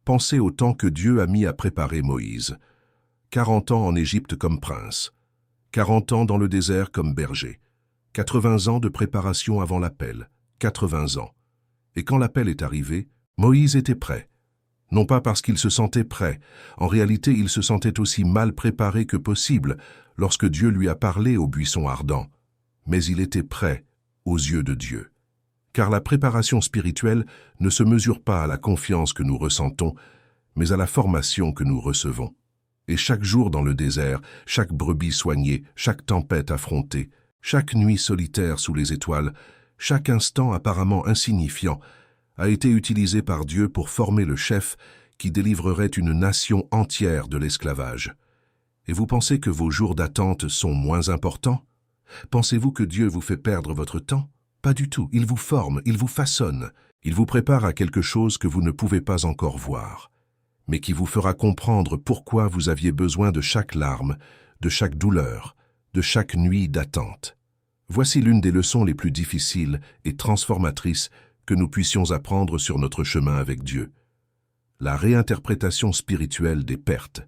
Pensez au temps que Dieu a mis à préparer Moïse. 40 ans en Égypte comme prince, 40 ans dans le désert comme berger, 80 ans de préparation avant l'appel, 80 ans. Et quand l'appel est arrivé, Moïse était prêt. Non pas parce qu'il se sentait prêt, en réalité il se sentait aussi mal préparé que possible lorsque Dieu lui a parlé au buisson ardent. Mais il était prêt aux yeux de Dieu. Car la préparation spirituelle ne se mesure pas à la confiance que nous ressentons, mais à la formation que nous recevons. Et chaque jour dans le désert, chaque brebis soignée, chaque tempête affrontée, chaque nuit solitaire sous les étoiles, chaque instant apparemment insignifiant, a été utilisé par Dieu pour former le chef qui délivrerait une nation entière de l'esclavage. Et vous pensez que vos jours d'attente sont moins importants? Pensez-vous que Dieu vous fait perdre votre temps? Pas du tout. Il vous forme, il vous façonne, il vous prépare à quelque chose que vous ne pouvez pas encore voir, mais qui vous fera comprendre pourquoi vous aviez besoin de chaque larme, de chaque douleur, de chaque nuit d'attente. Voici l'une des leçons les plus difficiles et transformatrices que nous puissions apprendre sur notre chemin avec Dieu. La réinterprétation spirituelle des pertes.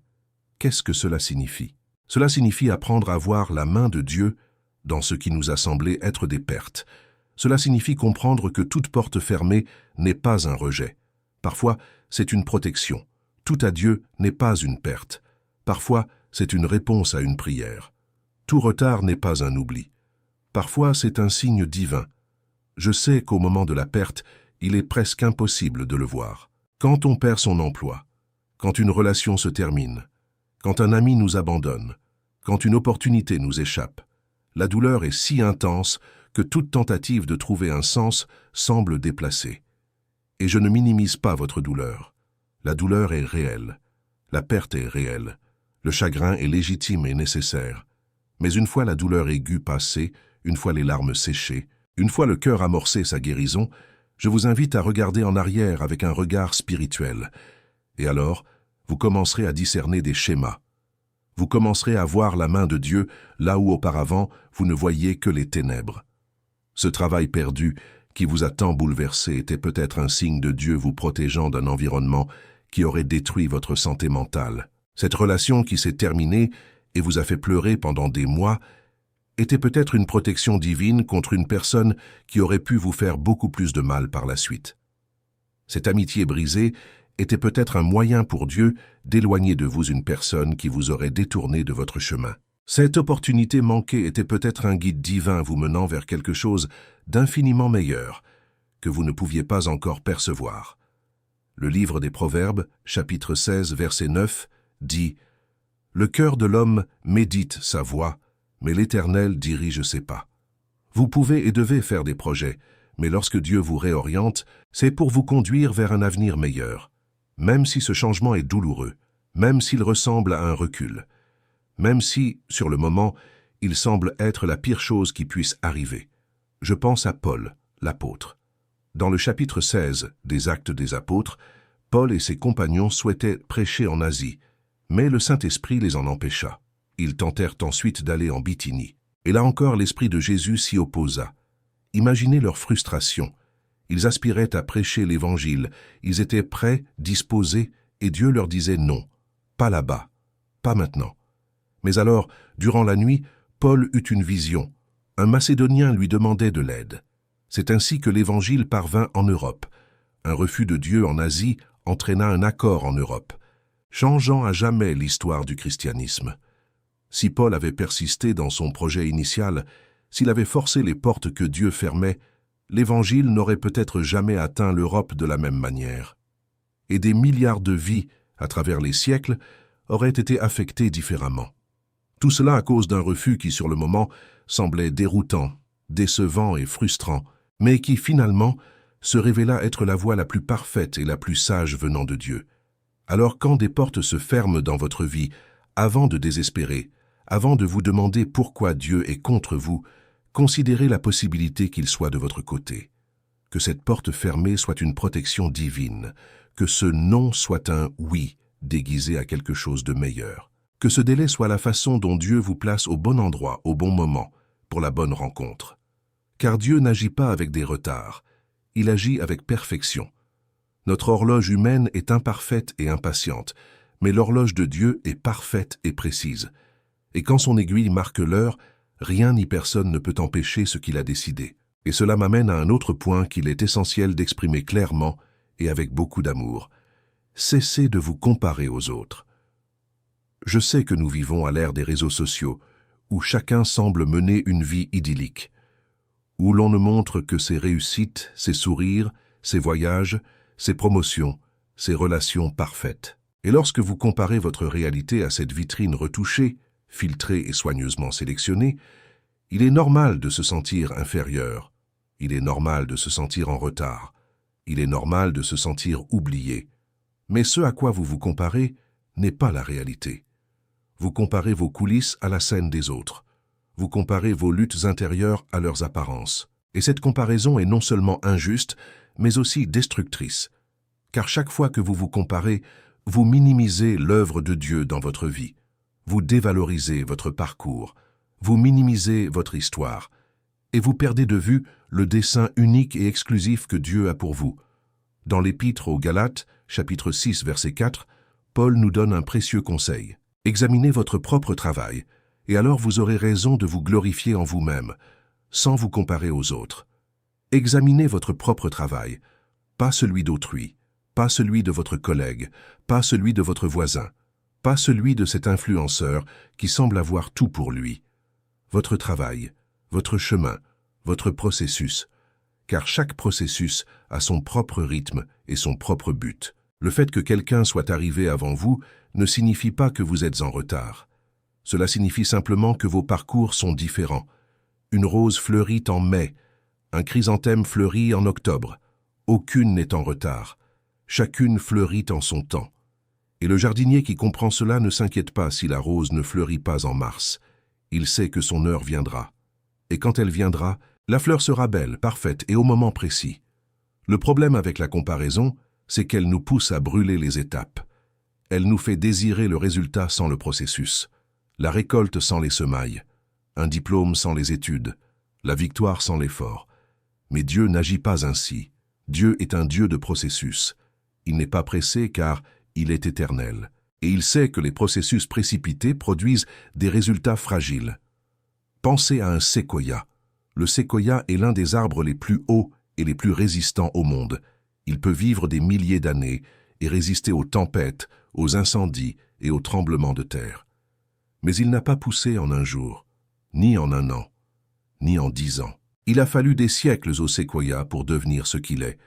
Qu'est-ce que cela signifie? Cela signifie apprendre à voir la main de Dieu dans ce qui nous a semblé être des pertes. Cela signifie comprendre que toute porte fermée n'est pas un rejet. Parfois, c'est une protection. Tout à Dieu n'est pas une perte. Parfois, c'est une réponse à une prière. Tout retard n'est pas un oubli. Parfois, c'est un signe divin. Je sais qu'au moment de la perte, il est presque impossible de le voir. Quand on perd son emploi, quand une relation se termine, quand un ami nous abandonne, quand une opportunité nous échappe, la douleur est si intense que toute tentative de trouver un sens semble déplacée. Et je ne minimise pas votre douleur. La douleur est réelle, la perte est réelle, le chagrin est légitime et nécessaire. Mais une fois la douleur aiguë passée, une fois les larmes séchées, une fois le cœur amorcé sa guérison, je vous invite à regarder en arrière avec un regard spirituel. Et alors, vous commencerez à discerner des schémas. Vous commencerez à voir la main de Dieu là où auparavant vous ne voyiez que les ténèbres. Ce travail perdu qui vous a tant bouleversé était peut-être un signe de Dieu vous protégeant d'un environnement qui aurait détruit votre santé mentale. Cette relation qui s'est terminée et vous a fait pleurer pendant des mois était peut-être une protection divine contre une personne qui aurait pu vous faire beaucoup plus de mal par la suite. Cette amitié brisée était peut-être un moyen pour Dieu d'éloigner de vous une personne qui vous aurait détourné de votre chemin. Cette opportunité manquée était peut-être un guide divin vous menant vers quelque chose d'infiniment meilleur que vous ne pouviez pas encore percevoir. Le livre des Proverbes, chapitre 16, verset 9, dit « Le cœur de l'homme médite sa voie, mais l'Éternel dirige ses pas. » Vous pouvez et devez faire des projets, mais lorsque Dieu vous réoriente, c'est pour vous conduire vers un avenir meilleur. Même si ce changement est douloureux, même s'il ressemble à un recul, même si, sur le moment, il semble être la pire chose qui puisse arriver. Je pense à Paul, l'apôtre. Dans le chapitre 16 des Actes des Apôtres, Paul et ses compagnons souhaitaient prêcher en Asie, mais le Saint-Esprit les en empêcha. Ils tentèrent ensuite d'aller en Bithynie. Et là encore, l'Esprit de Jésus s'y opposa. Imaginez leur frustration. Ils aspiraient à prêcher l'Évangile, ils étaient prêts, disposés, et Dieu leur disait non, pas là-bas, pas maintenant. Mais alors, durant la nuit, Paul eut une vision. Un Macédonien lui demandait de l'aide. C'est ainsi que l'Évangile parvint en Europe. Un refus de Dieu en Asie entraîna un accord en Europe, changeant à jamais l'histoire du christianisme. Si Paul avait persisté dans son projet initial, s'il avait forcé les portes que Dieu fermait, l'Évangile n'aurait peut-être jamais atteint l'Europe de la même manière. Et des milliards de vies, à travers les siècles, auraient été affectées différemment. Tout cela à cause d'un refus qui, sur le moment, semblait déroutant, décevant et frustrant, mais qui, finalement, se révéla être la voie la plus parfaite et la plus sage venant de Dieu. Alors quand des portes se ferment dans votre vie, avant de désespérer, avant de vous demander pourquoi Dieu est contre vous, considérez la possibilité qu'il soit de votre côté. Que cette porte fermée soit une protection divine, que ce non soit un oui déguisé à quelque chose de meilleur, que ce délai soit la façon dont Dieu vous place au bon endroit, au bon moment, pour la bonne rencontre. Car Dieu n'agit pas avec des retards, il agit avec perfection. Notre horloge humaine est imparfaite et impatiente, mais l'horloge de Dieu est parfaite et précise. Et quand son aiguille marque l'heure, rien ni personne ne peut empêcher ce qu'il a décidé. Et cela m'amène à un autre point qu'il est essentiel d'exprimer clairement et avec beaucoup d'amour. Cessez de vous comparer aux autres. Je sais que nous vivons à l'ère des réseaux sociaux, où chacun semble mener une vie idyllique, où l'on ne montre que ses réussites, ses sourires, ses voyages, ses promotions, ses relations parfaites. Et lorsque vous comparez votre réalité à cette vitrine retouchée, filtrée et soigneusement sélectionnée, il est normal de se sentir inférieur, il est normal de se sentir en retard, il est normal de se sentir oublié. Mais ce à quoi vous vous comparez n'est pas la réalité. Vous comparez vos coulisses à la scène des autres. Vous comparez vos luttes intérieures à leurs apparences. Et cette comparaison est non seulement injuste, mais aussi destructrice. Car chaque fois que vous vous comparez, vous minimisez l'œuvre de Dieu dans votre vie. Vous dévalorisez votre parcours. Vous minimisez votre histoire. Et vous perdez de vue le dessein unique et exclusif que Dieu a pour vous. Dans l'Épître aux Galates, chapitre 6, verset 4, Paul nous donne un précieux conseil. Examinez votre propre travail, et alors vous aurez raison de vous glorifier en vous-même, sans vous comparer aux autres. Examinez votre propre travail, pas celui d'autrui, pas celui de votre collègue, pas celui de votre voisin, pas celui de cet influenceur qui semble avoir tout pour lui. Votre travail, votre chemin, votre processus, car chaque processus a son propre rythme et son propre but. Le fait que quelqu'un soit arrivé avant vous ne signifie pas que vous êtes en retard. Cela signifie simplement que vos parcours sont différents. Une rose fleurit en mai, un chrysanthème fleurit en octobre. Aucune n'est en retard. Chacune fleurit en son temps. Et le jardinier qui comprend cela ne s'inquiète pas si la rose ne fleurit pas en mars. Il sait que son heure viendra. Et quand elle viendra, la fleur sera belle, parfaite et au moment précis. Le problème avec la comparaison, c'est qu'elle nous pousse à brûler les étapes. Elle nous fait désirer le résultat sans le processus, la récolte sans les semailles, un diplôme sans les études, la victoire sans l'effort. Mais Dieu n'agit pas ainsi. Dieu est un Dieu de processus. Il n'est pas pressé car il est éternel. Et il sait que les processus précipités produisent des résultats fragiles. Pensez à un séquoia. Le séquoia est l'un des arbres les plus hauts et les plus résistants au monde. Il peut vivre des milliers d'années et résister aux tempêtes, aux incendies et aux tremblements de terre. Mais il n'a pas poussé en un jour, ni en un an, ni en 10 ans. Il a fallu des siècles au séquoia pour devenir ce qu'il est.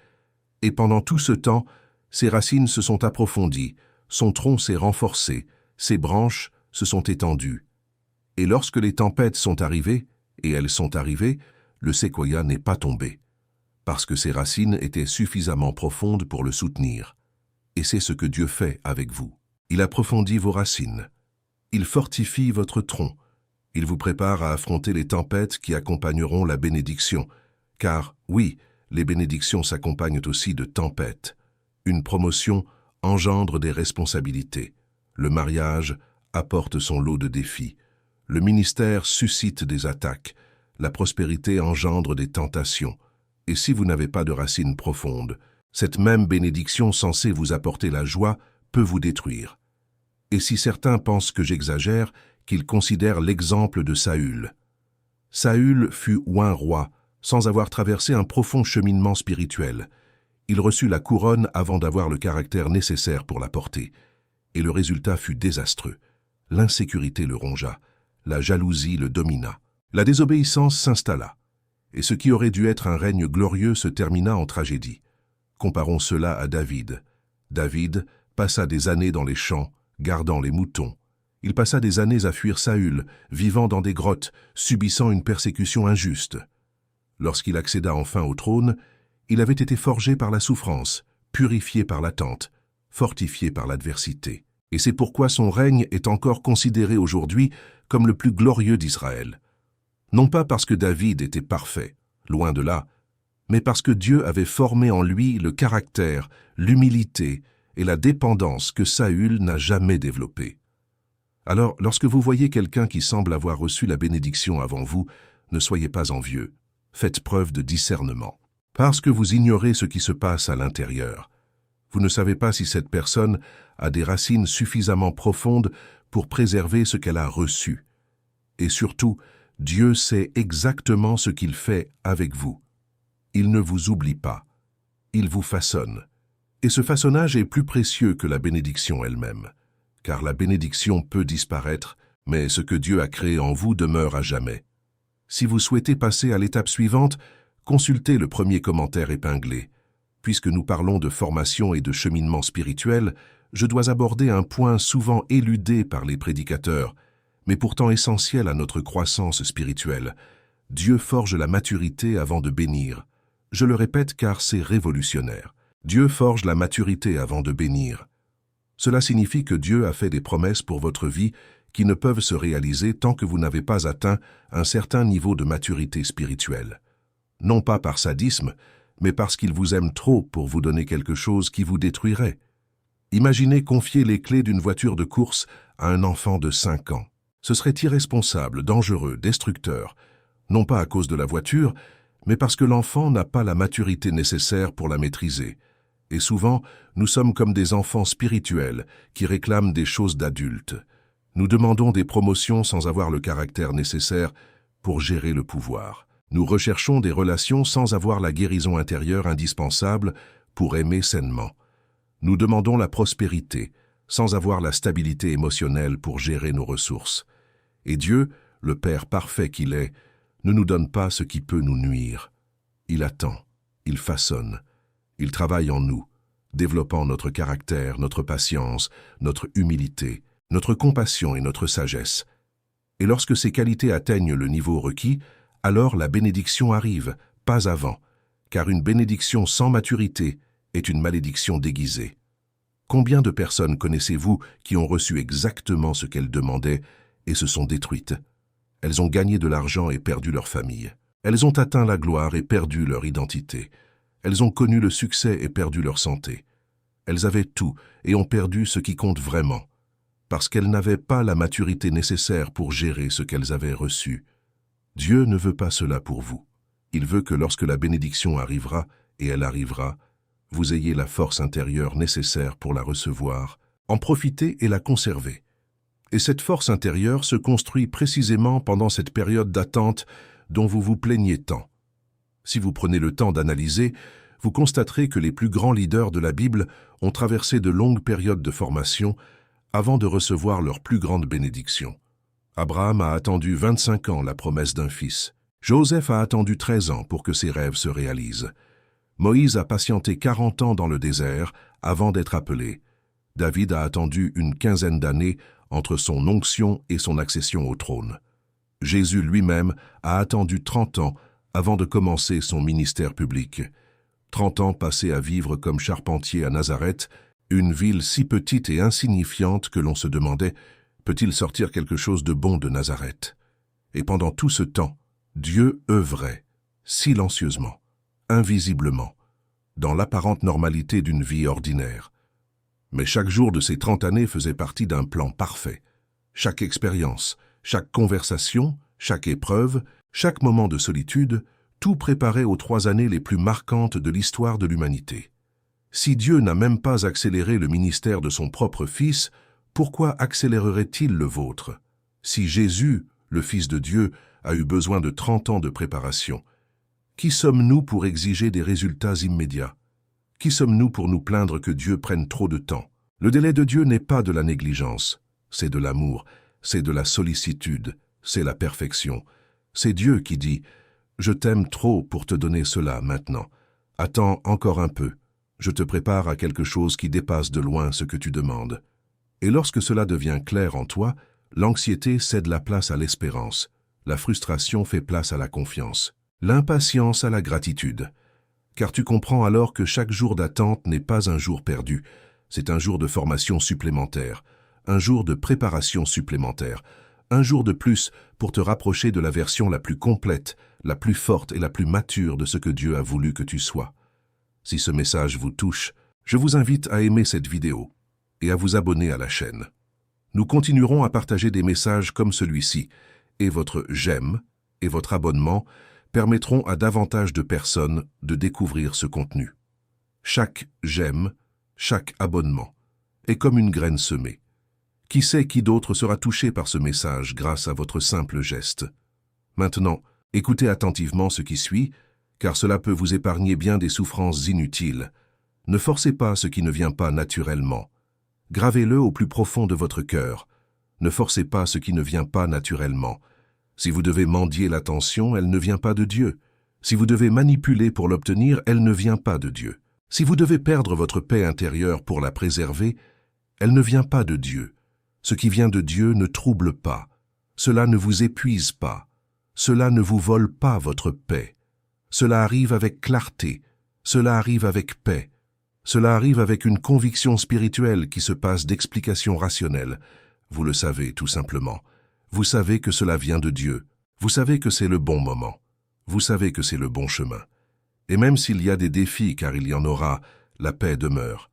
Et pendant tout ce temps, ses racines se sont approfondies, son tronc s'est renforcé, ses branches se sont étendues. Et lorsque les tempêtes sont arrivées, et elles sont arrivées, le séquoia n'est pas tombé, parce que ses racines étaient suffisamment profondes pour le soutenir. Et c'est ce que Dieu fait avec vous. Il approfondit vos racines. Il fortifie votre tronc. Il vous prépare à affronter les tempêtes qui accompagneront la bénédiction. Car, oui, les bénédictions s'accompagnent aussi de tempêtes. Une promotion engendre des responsabilités. Le mariage apporte son lot de défis. Le ministère suscite des attaques. La prospérité engendre des tentations. Et si vous n'avez pas de racines profondes, cette même bénédiction censée vous apporter la joie peut vous détruire. Et si certains pensent que j'exagère, qu'ils considèrent l'exemple de Saül. Saül fut oint roi, sans avoir traversé un profond cheminement spirituel. Il reçut la couronne avant d'avoir le caractère nécessaire pour la porter. Et le résultat fut désastreux. L'insécurité le rongea, la jalousie le domina. La désobéissance s'installa. Et ce qui aurait dû être un règne glorieux se termina en tragédie. Comparons cela à David. David passa des années dans les champs, gardant les moutons. Il passa des années à fuir Saül, vivant dans des grottes, subissant une persécution injuste. Lorsqu'il accéda enfin au trône, il avait été forgé par la souffrance, purifié par l'attente, fortifié par l'adversité. Et c'est pourquoi son règne est encore considéré aujourd'hui comme le plus glorieux d'Israël. Non pas parce que David était parfait, loin de là, mais parce que Dieu avait formé en lui le caractère, l'humilité et la dépendance que Saül n'a jamais développé. Alors, lorsque vous voyez quelqu'un qui semble avoir reçu la bénédiction avant vous, ne soyez pas envieux. Faites preuve de discernement. Parce que vous ignorez ce qui se passe à l'intérieur. Vous ne savez pas si cette personne a des racines suffisamment profondes pour préserver ce qu'elle a reçu. Et surtout, Dieu sait exactement ce qu'il fait avec vous. Il ne vous oublie pas. Il vous façonne. Et ce façonnage est plus précieux que la bénédiction elle-même, car la bénédiction peut disparaître, mais ce que Dieu a créé en vous demeure à jamais. Si vous souhaitez passer à l'étape suivante, consultez le premier commentaire épinglé. Puisque nous parlons de formation et de cheminement spirituel, je dois aborder un point souvent éludé par les prédicateurs, mais pourtant essentiel à notre croissance spirituelle. Dieu forge la maturité avant de bénir. Je le répète car c'est révolutionnaire. Dieu forge la maturité avant de bénir. Cela signifie que Dieu a fait des promesses pour votre vie qui ne peuvent se réaliser tant que vous n'avez pas atteint un certain niveau de maturité spirituelle. Non pas par sadisme, mais parce qu'il vous aime trop pour vous donner quelque chose qui vous détruirait. Imaginez confier les clés d'une voiture de course à un enfant de 5 ans. Ce serait irresponsable, dangereux, destructeur, non pas à cause de la voiture, mais parce que l'enfant n'a pas la maturité nécessaire pour la maîtriser. Et souvent, nous sommes comme des enfants spirituels qui réclament des choses d'adultes. Nous demandons des promotions sans avoir le caractère nécessaire pour gérer le pouvoir. Nous recherchons des relations sans avoir la guérison intérieure indispensable pour aimer sainement. Nous demandons la prospérité sans avoir la stabilité émotionnelle pour gérer nos ressources. Et Dieu, le Père parfait qu'il est, ne nous donne pas ce qui peut nous nuire. Il attend, il façonne, il travaille en nous, développant notre caractère, notre patience, notre humilité, notre compassion et notre sagesse. Et lorsque ces qualités atteignent le niveau requis, alors la bénédiction arrive, pas avant, car une bénédiction sans maturité est une malédiction déguisée. Combien de personnes connaissez-vous qui ont reçu exactement ce qu'elles demandaient et se sont détruites? Elles ont gagné de l'argent et perdu leur famille. Elles ont atteint la gloire et perdu leur identité. Elles ont connu le succès et perdu leur santé. Elles avaient tout et ont perdu ce qui compte vraiment, parce qu'elles n'avaient pas la maturité nécessaire pour gérer ce qu'elles avaient reçu. Dieu ne veut pas cela pour vous. Il veut que lorsque la bénédiction arrivera, et elle arrivera, vous ayez la force intérieure nécessaire pour la recevoir, en profiter et la conserver. Et cette force intérieure se construit précisément pendant cette période d'attente dont vous vous plaignez tant. Si vous prenez le temps d'analyser, vous constaterez que les plus grands leaders de la Bible ont traversé de longues périodes de formation avant de recevoir leur plus grande bénédiction. Abraham a attendu 25 ans la promesse d'un fils. Joseph a attendu 13 ans pour que ses rêves se réalisent. Moïse a patienté 40 ans dans le désert avant d'être appelé. David a attendu une quinzaine d'années entre son onction et son accession au trône. Jésus lui-même a attendu 30 ans avant de commencer son ministère public. 30 ans passés à vivre comme charpentier à Nazareth, une ville si petite et insignifiante que l'on se demandait « Peut-il sortir quelque chose de bon de Nazareth ?» Et pendant tout ce temps, Dieu œuvrait, silencieusement, invisiblement, dans l'apparente normalité d'une vie ordinaire. Mais chaque jour de ces 30 années faisait partie d'un plan parfait. Chaque expérience, chaque conversation, chaque épreuve, chaque moment de solitude, tout préparait aux 3 années les plus marquantes de l'histoire de l'humanité. Si Dieu n'a même pas accéléré le ministère de son propre Fils, pourquoi accélérerait-il le vôtre? Si Jésus, le Fils de Dieu, a eu besoin de 30 ans de préparation, qui sommes-nous pour exiger des résultats immédiats? Qui sommes-nous pour nous plaindre que Dieu prenne trop de temps? Le délai de Dieu n'est pas de la négligence, c'est de l'amour, c'est de la sollicitude, c'est la perfection. C'est Dieu qui dit « Je t'aime trop pour te donner cela maintenant. Attends encore un peu. Je te prépare à quelque chose qui dépasse de loin ce que tu demandes. » Et lorsque cela devient clair en toi, l'anxiété cède la place à l'espérance, la frustration fait place à la confiance, l'impatience à la gratitude. Car tu comprends alors que chaque jour d'attente n'est pas un jour perdu, c'est un jour de formation supplémentaire, un jour de préparation supplémentaire, un jour de plus pour te rapprocher de la version la plus complète, la plus forte et la plus mature de ce que Dieu a voulu que tu sois. Si ce message vous touche, je vous invite à aimer cette vidéo et à vous abonner à la chaîne. Nous continuerons à partager des messages comme celui-ci, et votre « j'aime » et votre abonnement permettront à davantage de personnes de découvrir ce contenu. Chaque « j'aime », chaque abonnement est comme une graine semée. Qui sait qui d'autre sera touché par ce message grâce à votre simple geste? Maintenant, écoutez attentivement ce qui suit, car cela peut vous épargner bien des souffrances inutiles. Ne forcez pas ce qui ne vient pas naturellement. Gravez-le au plus profond de votre cœur. Ne forcez pas ce qui ne vient pas naturellement. Si vous devez mendier l'attention, elle ne vient pas de Dieu. Si vous devez manipuler pour l'obtenir, elle ne vient pas de Dieu. Si vous devez perdre votre paix intérieure pour la préserver, elle ne vient pas de Dieu. Ce qui vient de Dieu ne trouble pas. Cela ne vous épuise pas. Cela ne vous vole pas votre paix. Cela arrive avec clarté. Cela arrive avec paix. Cela arrive avec une conviction spirituelle qui se passe d'explications rationnelles. Vous le savez tout simplement. Vous savez que cela vient de Dieu. Vous savez que c'est le bon moment. Vous savez que c'est le bon chemin. Et même s'il y a des défis, car il y en aura, la paix demeure.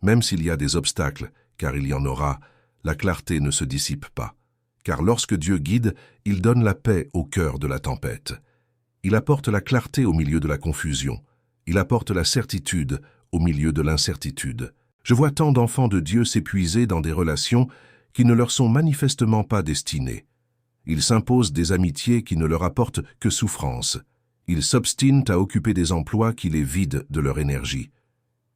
Même s'il y a des obstacles, car il y en aura, la clarté ne se dissipe pas. Car lorsque Dieu guide, il donne la paix au cœur de la tempête. Il apporte la clarté au milieu de la confusion. Il apporte la certitude au milieu de l'incertitude. Je vois tant d'enfants de Dieu s'épuiser dans des relations qui ne leur sont manifestement pas destinées. Ils s'imposent des amitiés qui ne leur apportent que souffrance. Ils s'obstinent à occuper des emplois qui les vident de leur énergie.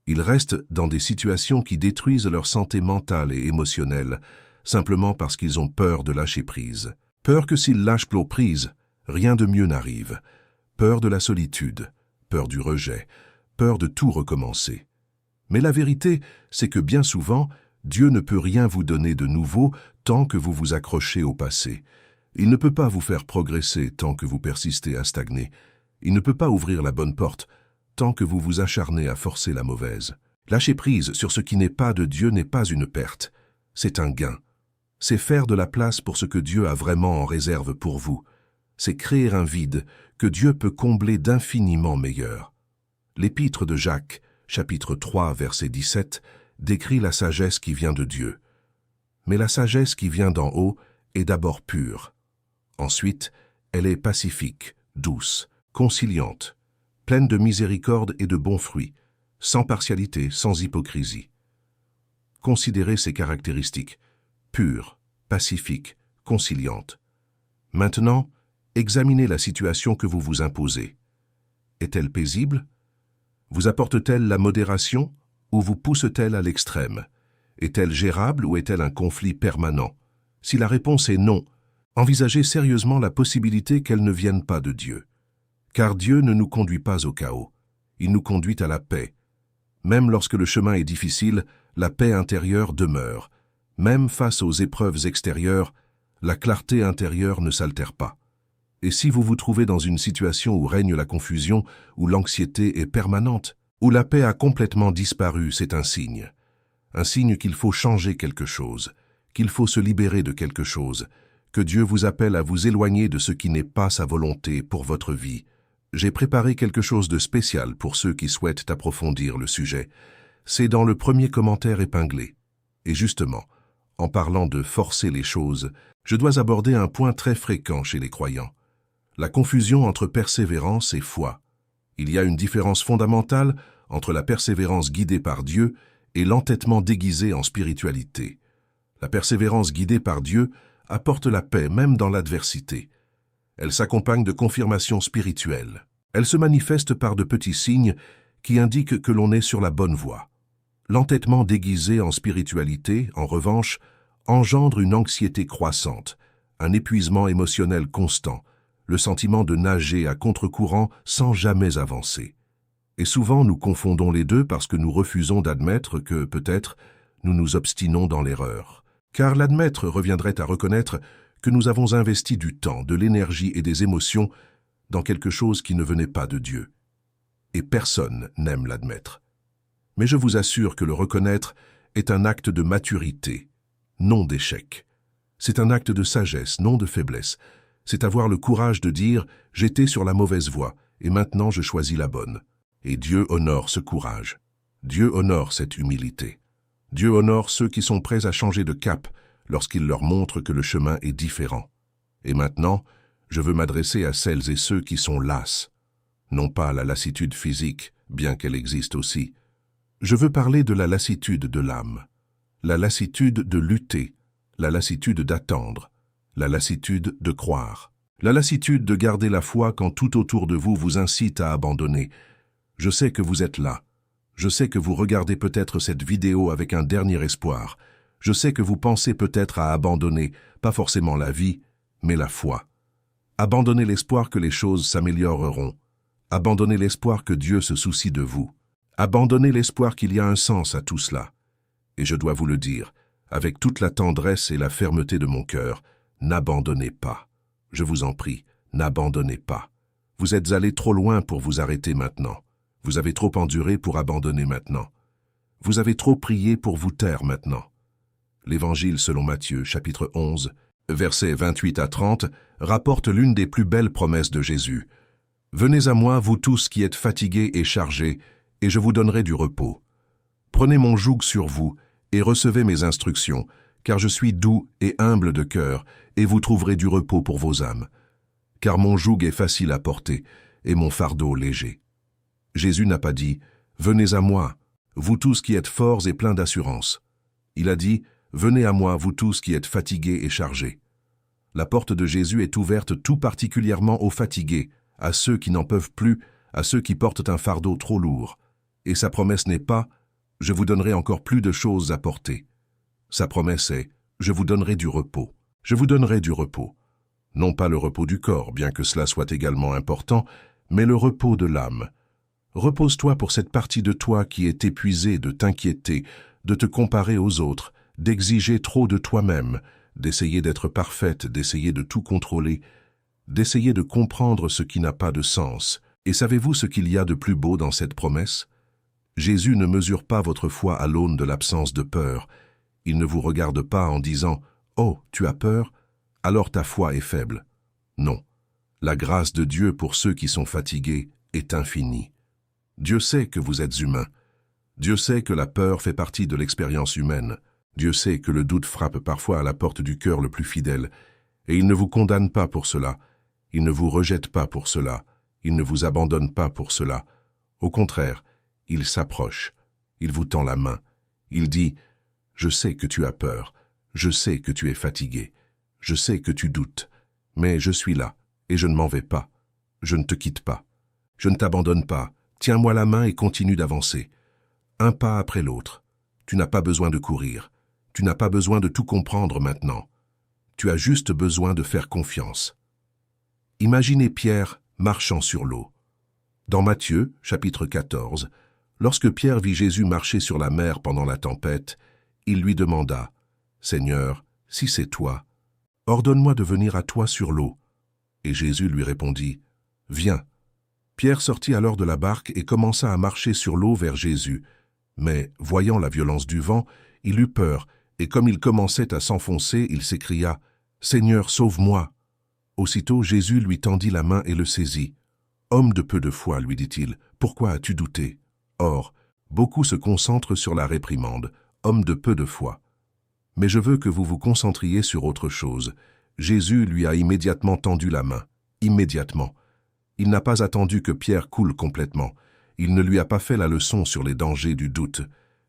Ils restent dans des situations qui détruisent leur santé mentale et émotionnelle, simplement parce qu'ils ont peur de lâcher prise. Peur que s'ils lâchent prise, rien de mieux n'arrive. Peur de la solitude, peur du rejet, peur de tout recommencer. Mais la vérité, c'est que bien souvent, Dieu ne peut rien vous donner de nouveau tant que vous vous accrochez au passé. Il ne peut pas vous faire progresser tant que vous persistez à stagner. Il ne peut pas ouvrir la bonne porte tant que vous vous acharnez à forcer la mauvaise. Lâcher prise sur ce qui n'est pas de Dieu n'est pas une perte, c'est un gain. C'est faire de la place pour ce que Dieu a vraiment en réserve pour vous. C'est créer un vide que Dieu peut combler d'infiniment meilleur. L'épître de Jacques, chapitre 3, verset 17, décrit la sagesse qui vient de Dieu. Mais la sagesse qui vient d'en haut est d'abord pure. Ensuite, elle est pacifique, douce, conciliante, pleine de miséricorde et de bons fruits, sans partialité, sans hypocrisie. Considérez ces caractéristiques, pure, pacifique, conciliante. Maintenant, examinez la situation que vous vous imposez. Est-elle paisible? Vous apporte-t-elle la modération ou vous pousse-t-elle à l'extrême? Est-elle gérable ou est-elle un conflit permanent? Si la réponse est non, envisagez sérieusement la possibilité qu'elle ne vienne pas de Dieu. Car Dieu ne nous conduit pas au chaos, il nous conduit à la paix. Même lorsque le chemin est difficile, la paix intérieure demeure. Même face aux épreuves extérieures, la clarté intérieure ne s'altère pas. Et si vous vous trouvez dans une situation où règne la confusion, où l'anxiété est permanente, où la paix a complètement disparu, c'est un signe. Un signe qu'il faut changer quelque chose, qu'il faut se libérer de quelque chose, que Dieu vous appelle à vous éloigner de ce qui n'est pas sa volonté pour votre vie. J'ai préparé quelque chose de spécial pour ceux qui souhaitent approfondir le sujet. C'est dans le premier commentaire épinglé. Et justement, en parlant de forcer les choses, je dois aborder un point très fréquent chez les croyants. La confusion entre persévérance et foi. Il y a une différence fondamentale entre la persévérance guidée par Dieu et l'entêtement déguisé en spiritualité. La persévérance guidée par Dieu apporte la paix même dans l'adversité. Elle s'accompagne de confirmations spirituelles. Elle se manifeste par de petits signes qui indiquent que l'on est sur la bonne voie. L'entêtement déguisé en spiritualité, en revanche, engendre une anxiété croissante, un épuisement émotionnel constant, le sentiment de nager à contre-courant sans jamais avancer. Et souvent nous confondons les deux parce que nous refusons d'admettre que, peut-être, nous nous obstinons dans l'erreur. Car l'admettre reviendrait à reconnaître que nous avons investi du temps, de l'énergie et des émotions dans quelque chose qui ne venait pas de Dieu. Et personne n'aime l'admettre. Mais je vous assure que le reconnaître est un acte de maturité, non d'échec. C'est un acte de sagesse, non de faiblesse. C'est avoir le courage de dire « j'étais sur la mauvaise voie et maintenant je choisis la bonne ». Et Dieu honore ce courage. Dieu honore cette humilité. Dieu honore ceux qui sont prêts à changer de cap lorsqu'il leur montre que le chemin est différent. Et maintenant, je veux m'adresser à celles et ceux qui sont lasses. Non pas la lassitude physique, bien qu'elle existe aussi. Je veux parler de la lassitude de l'âme. La lassitude de lutter, la lassitude d'attendre, la lassitude de croire, la lassitude de garder la foi quand tout autour de vous vous incite à abandonner. Je sais que vous êtes là. Je sais que vous regardez peut-être cette vidéo avec un dernier espoir. Je sais que vous pensez peut-être à abandonner, pas forcément la vie, mais la foi. Abandonnez l'espoir que les choses s'amélioreront. Abandonnez l'espoir que Dieu se soucie de vous. Abandonnez l'espoir qu'il y a un sens à tout cela. Et je dois vous le dire, avec toute la tendresse et la fermeté de mon cœur, n'abandonnez pas. Je vous en prie, n'abandonnez pas. Vous êtes allé trop loin pour vous arrêter maintenant. Vous avez trop enduré pour abandonner maintenant. Vous avez trop prié pour vous taire maintenant. L'Évangile selon Matthieu, chapitre 11, versets 28 à 30, rapporte l'une des plus belles promesses de Jésus. « Venez à moi, vous tous qui êtes fatigués et chargés, et je vous donnerai du repos. Prenez mon joug sur vous et recevez mes instructions, car je suis doux et humble de cœur, et vous trouverez du repos pour vos âmes. Car mon joug est facile à porter, et mon fardeau léger. » Jésus n'a pas dit « Venez à moi, vous tous qui êtes forts et pleins d'assurance. » Il a dit « Venez à moi, vous tous qui êtes fatigués et chargés. » La porte de Jésus est ouverte tout particulièrement aux fatigués, à ceux qui n'en peuvent plus, à ceux qui portent un fardeau trop lourd. Et sa promesse n'est pas « Je vous donnerai encore plus de choses à porter ». Sa promesse est « Je vous donnerai du repos. Je vous donnerai du repos. » Non pas le repos du corps, bien que cela soit également important, mais le repos de l'âme. Repose-toi pour cette partie de toi qui est épuisée de t'inquiéter, de te comparer aux autres, d'exiger trop de toi-même, d'essayer d'être parfaite, d'essayer de tout contrôler, d'essayer de comprendre ce qui n'a pas de sens. Et savez-vous ce qu'il y a de plus beau dans cette promesse? Jésus ne mesure pas votre foi à l'aune de l'absence de peur. Il ne vous regarde pas en disant « Oh, tu as peur? Alors ta foi est faible. » Non. La grâce de Dieu pour ceux qui sont fatigués est infinie. Dieu sait que vous êtes humain. Dieu sait que la peur fait partie de l'expérience humaine. Dieu sait que le doute frappe parfois à la porte du cœur le plus fidèle. Et il ne vous condamne pas pour cela. Il ne vous rejette pas pour cela. Il ne vous abandonne pas pour cela. Au contraire, il s'approche. Il vous tend la main. Il dit « Je sais que tu as peur. Je sais que tu es fatigué. Je sais que tu doutes. Mais je suis là, et je ne m'en vais pas. Je ne te quitte pas. Je ne t'abandonne pas. Tiens-moi la main et continue d'avancer. Un pas après l'autre. Tu n'as pas besoin de courir. Tu n'as pas besoin de tout comprendre maintenant. Tu as juste besoin de faire confiance. » Imaginez Pierre marchant sur l'eau. Dans Matthieu, chapitre 14, lorsque Pierre vit Jésus marcher sur la mer pendant la tempête, il lui demanda « Seigneur, si c'est toi, ordonne-moi de venir à toi sur l'eau. » Et Jésus lui répondit « Viens. » Pierre sortit alors de la barque et commença à marcher sur l'eau vers Jésus. Mais, voyant la violence du vent, il eut peur, et comme il commençait à s'enfoncer, il s'écria « Seigneur, sauve-moi !» Aussitôt Jésus lui tendit la main et le saisit. « Homme de peu de foi, lui dit-il, pourquoi as-tu douté ?» Or, beaucoup se concentrent sur la réprimande, « Homme de peu de foi !» Mais je veux que vous vous concentriez sur autre chose. Jésus lui a immédiatement tendu la main. Immédiatement. Il n'a pas attendu que Pierre coule complètement. Il ne lui a pas fait la leçon sur les dangers du doute.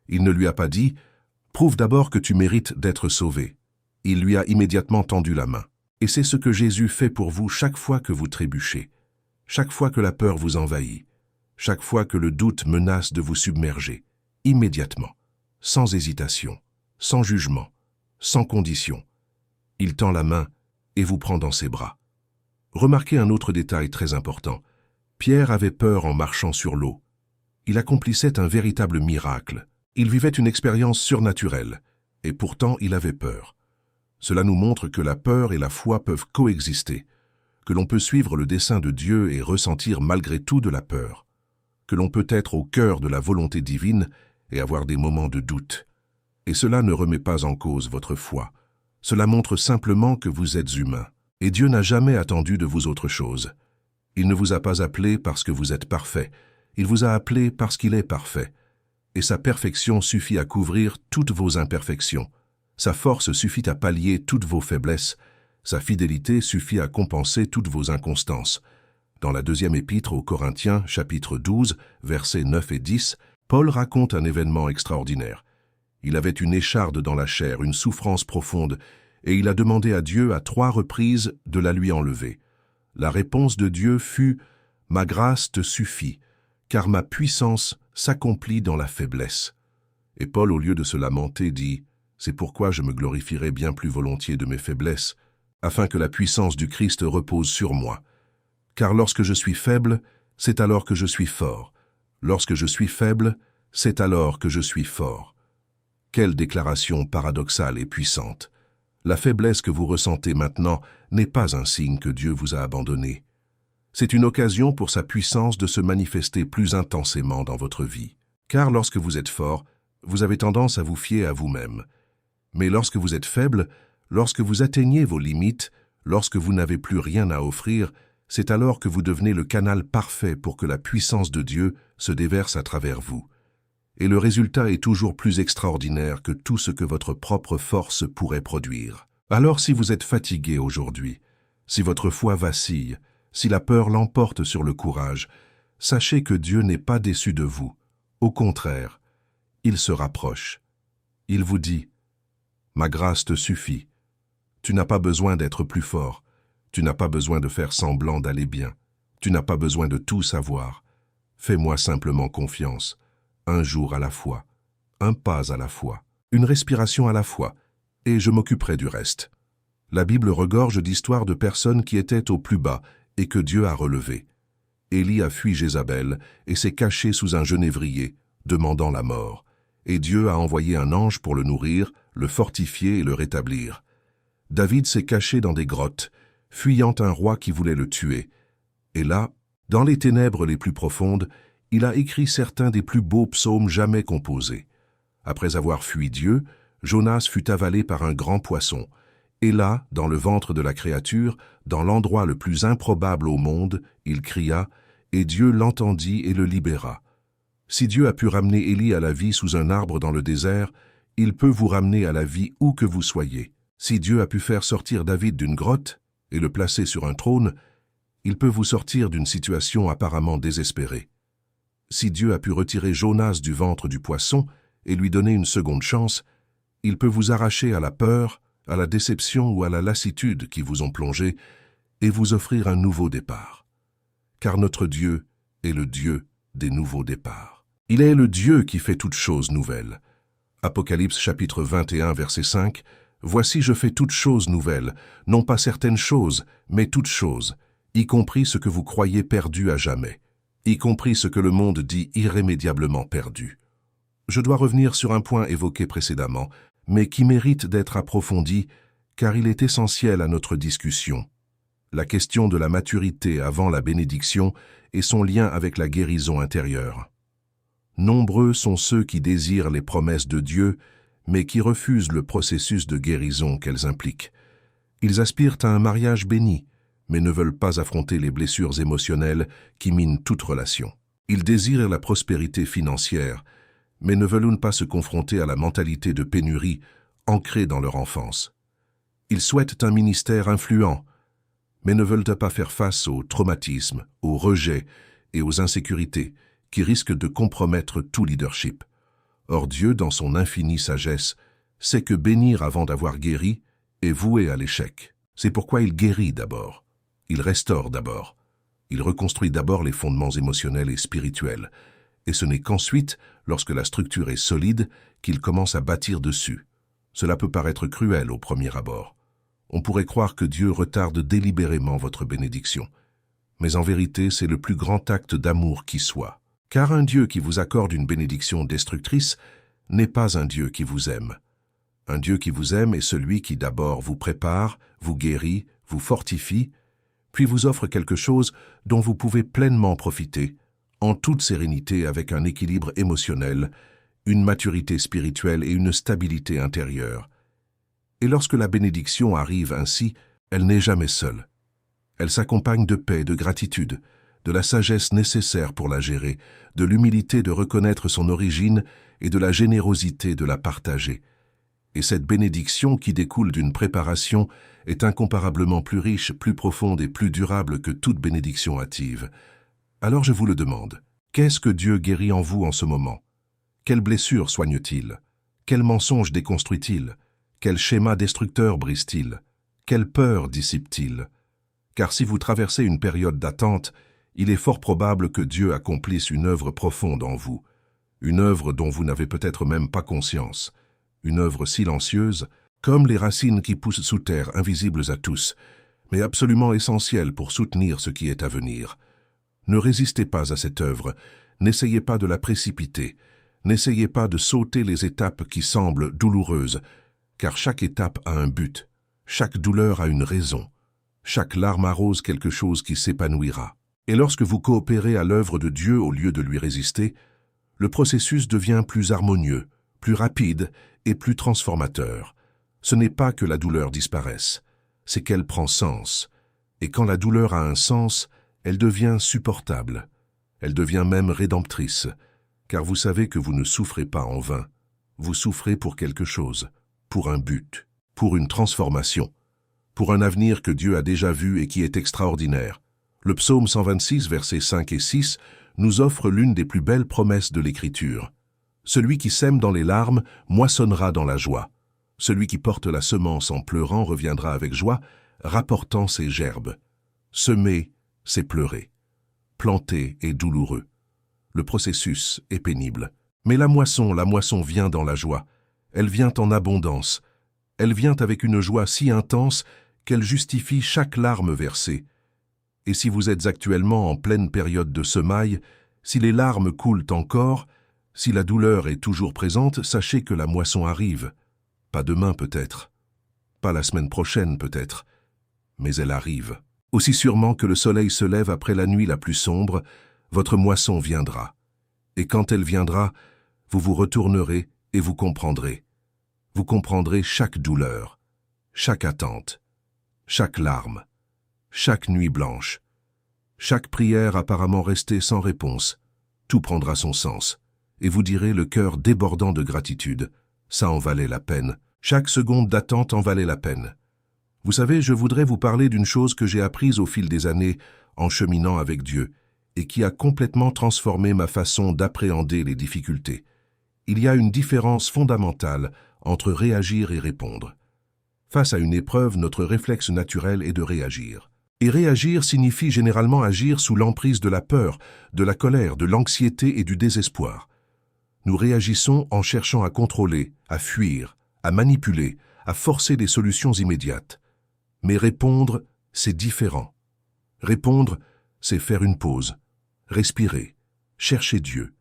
Il ne lui a pas dit « Prouve d'abord que tu mérites d'être sauvé ». Il lui a immédiatement tendu la main. Et c'est ce que Jésus fait pour vous chaque fois que vous trébuchez, chaque fois que la peur vous envahit, chaque fois que le doute menace de vous submerger. Immédiatement, sans hésitation, sans jugement, sans condition. Il tend la main et vous prend dans ses bras. Remarquez un autre détail très important. Pierre avait peur en marchant sur l'eau. Il accomplissait un véritable miracle. Il vivait une expérience surnaturelle, et pourtant il avait peur. Cela nous montre que la peur et la foi peuvent coexister, que l'on peut suivre le dessein de Dieu et ressentir malgré tout de la peur, que l'on peut être au cœur de la volonté divine et avoir des moments de doute. Et cela ne remet pas en cause votre foi. Cela montre simplement que vous êtes humain. Et Dieu n'a jamais attendu de vous autre chose. Il ne vous a pas appelé parce que vous êtes parfait. Il vous a appelé parce qu'il est parfait. Et sa perfection suffit à couvrir toutes vos imperfections. Sa force suffit à pallier toutes vos faiblesses. Sa fidélité suffit à compenser toutes vos inconstances. Dans la deuxième épître aux Corinthiens, chapitre 12, versets 9 et 10, Paul raconte un événement extraordinaire. Il avait une écharde dans la chair, une souffrance profonde, et il a demandé à Dieu à 3 reprises de la lui enlever. La réponse de Dieu fut « Ma grâce te suffit, car ma puissance s'accomplit dans la faiblesse. Et Paul, au lieu de se lamenter, dit « C'est pourquoi je me glorifierai bien plus volontiers de mes faiblesses, afin que la puissance du Christ repose sur moi. Car lorsque je suis faible, c'est alors que je suis fort. Lorsque je suis faible, c'est alors que je suis fort. » Quelle déclaration paradoxale et puissante! La faiblesse que vous ressentez maintenant n'est pas un signe que Dieu vous a abandonné. C'est une occasion pour sa puissance de se manifester plus intensément dans votre vie. Car lorsque vous êtes fort, vous avez tendance à vous fier à vous-même. Mais lorsque vous êtes faible, lorsque vous atteignez vos limites, lorsque vous n'avez plus rien à offrir, c'est alors que vous devenez le canal parfait pour que la puissance de Dieu se déverse à travers vous. Et le résultat est toujours plus extraordinaire que tout ce que votre propre force pourrait produire. Alors si vous êtes fatigué aujourd'hui, si votre foi vacille, si la peur l'emporte sur le courage, sachez que Dieu n'est pas déçu de vous. Au contraire, il se rapproche. Il vous dit « Ma grâce te suffit. Tu n'as pas besoin d'être plus fort. Tu n'as pas besoin de faire semblant d'aller bien. Tu n'as pas besoin de tout savoir. Fais-moi simplement confiance. Un jour à la fois, un pas à la fois, une respiration à la fois, et je m'occuperai du reste. » La Bible regorge d'histoires de personnes qui étaient au plus bas et que Dieu a relevées. Élie a fui Jézabel et s'est caché sous un genévrier, demandant la mort, et Dieu a envoyé un ange pour le nourrir, le fortifier et le rétablir. David s'est caché dans des grottes, fuyant un roi qui voulait le tuer. Et là, dans les ténèbres les plus profondes, il a écrit certains des plus beaux psaumes jamais composés. Après avoir fui Dieu, Jonas fut avalé par un grand poisson. Et là, dans le ventre de la créature, dans l'endroit le plus improbable au monde, il cria, et Dieu l'entendit et le libéra. Si Dieu a pu ramener Élie à la vie sous un arbre dans le désert, il peut vous ramener à la vie où que vous soyez. Si Dieu a pu faire sortir David d'une grotte et le placer sur un trône, il peut vous sortir d'une situation apparemment désespérée. Si Dieu a pu retirer Jonas du ventre du poisson et lui donner une seconde chance, il peut vous arracher à la peur, à la déception ou à la lassitude qui vous ont plongé et vous offrir un nouveau départ. Car notre Dieu est le Dieu des nouveaux départs. Il est le Dieu qui fait toutes choses nouvelles. Apocalypse chapitre 21, verset 5, « Voici je fais toutes choses nouvelles, non pas certaines choses, mais toutes choses, y compris ce que vous croyez perdu à jamais. » y compris ce que le monde dit irrémédiablement perdu. Je dois revenir sur un point évoqué précédemment, mais qui mérite d'être approfondi, car il est essentiel à notre discussion. La question de la maturité avant la bénédiction et son lien avec la guérison intérieure. Nombreux sont ceux qui désirent les promesses de Dieu, mais qui refusent le processus de guérison qu'elles impliquent. Ils aspirent à un mariage béni, mais ne veulent pas affronter les blessures émotionnelles qui minent toute relation. Ils désirent la prospérité financière, mais ne veulent pas se confronter à la mentalité de pénurie ancrée dans leur enfance. Ils souhaitent un ministère influent, mais ne veulent pas faire face aux traumatismes, aux rejets et aux insécurités qui risquent de compromettre tout leadership. Or Dieu, dans son infinie sagesse, sait que bénir avant d'avoir guéri est voué à l'échec. C'est pourquoi il guérit d'abord. Il restaure d'abord. Il reconstruit d'abord les fondements émotionnels et spirituels. Et ce n'est qu'ensuite, lorsque la structure est solide, qu'il commence à bâtir dessus. Cela peut paraître cruel au premier abord. On pourrait croire que Dieu retarde délibérément votre bénédiction. Mais en vérité, c'est le plus grand acte d'amour qui soit. Car un Dieu qui vous accorde une bénédiction destructrice n'est pas un Dieu qui vous aime. Un Dieu qui vous aime est celui qui d'abord vous prépare, vous guérit, vous fortifie, puis vous offre quelque chose dont vous pouvez pleinement profiter, en toute sérénité avec un équilibre émotionnel, une maturité spirituelle et une stabilité intérieure. Et lorsque la bénédiction arrive ainsi, elle n'est jamais seule. Elle s'accompagne de paix, de gratitude, de la sagesse nécessaire pour la gérer, de l'humilité de reconnaître son origine et de la générosité de la partager. Et cette bénédiction qui découle d'une préparation est incomparablement plus riche, plus profonde et plus durable que toute bénédiction hâtive. Alors je vous le demande, qu'est-ce que Dieu guérit en vous en ce moment? Quelle blessure soigne-t-il? Quel mensonge déconstruit-il? Quel schéma destructeur brise-t-il? Quelle peur dissipe-t-il? Car si vous traversez une période d'attente, il est fort probable que Dieu accomplisse une œuvre profonde en vous. une œuvre dont vous n'avez peut-être même pas conscience, une œuvre silencieuse, comme les racines qui poussent sous terre, invisibles à tous, mais absolument essentielles pour soutenir ce qui est à venir. Ne résistez pas à cette œuvre, n'essayez pas de la précipiter, n'essayez pas de sauter les étapes qui semblent douloureuses, car chaque étape a un but, chaque douleur a une raison, chaque larme arrose quelque chose qui s'épanouira. Et lorsque vous coopérez à l'œuvre de Dieu au lieu de lui résister, le processus devient plus harmonieux, plus rapide et plus transformateur. Ce n'est pas que la douleur disparaisse, c'est qu'elle prend sens. Et quand la douleur a un sens, elle devient supportable. Elle devient même rédemptrice, car vous savez que vous ne souffrez pas en vain. Vous souffrez pour quelque chose, pour un but, pour une transformation, pour un avenir que Dieu a déjà vu et qui est extraordinaire. Le psaume 126, versets 5 et 6, nous offre l'une des plus belles promesses de l'Écriture. Celui qui sème dans les larmes moissonnera dans la joie. Celui qui porte la semence en pleurant reviendra avec joie, rapportant ses gerbes. Semer, c'est pleurer. Planter est douloureux. Le processus est pénible. Mais la moisson vient dans la joie. Elle vient en abondance. Elle vient avec une joie si intense qu'elle justifie chaque larme versée. Et si vous êtes actuellement en pleine période de semailles, si les larmes coulent encore, si la douleur est toujours présente, sachez que la moisson arrive. Pas demain peut-être, pas la semaine prochaine peut-être, mais elle arrive. Aussi sûrement que le soleil se lève après la nuit la plus sombre, votre moisson viendra. Et quand elle viendra, vous vous retournerez et vous comprendrez. Vous comprendrez chaque douleur, chaque attente, chaque larme, chaque nuit blanche, chaque prière apparemment restée sans réponse. Tout prendra son sens, et vous direz le cœur débordant de gratitude. Ça en valait la peine. Chaque seconde d'attente en valait la peine. Vous savez, je voudrais vous parler d'une chose que j'ai apprise au fil des années en cheminant avec Dieu et qui a complètement transformé ma façon d'appréhender les difficultés. Il y a une différence fondamentale entre réagir et répondre. Face à une épreuve, notre réflexe naturel est de réagir. Et réagir signifie généralement agir sous l'emprise de la peur, de la colère, de l'anxiété et du désespoir. Nous réagissons en cherchant à contrôler, à fuir, à manipuler, à forcer des solutions immédiates. Mais répondre, c'est différent. Répondre, c'est faire une pause, respirer, chercher Dieu,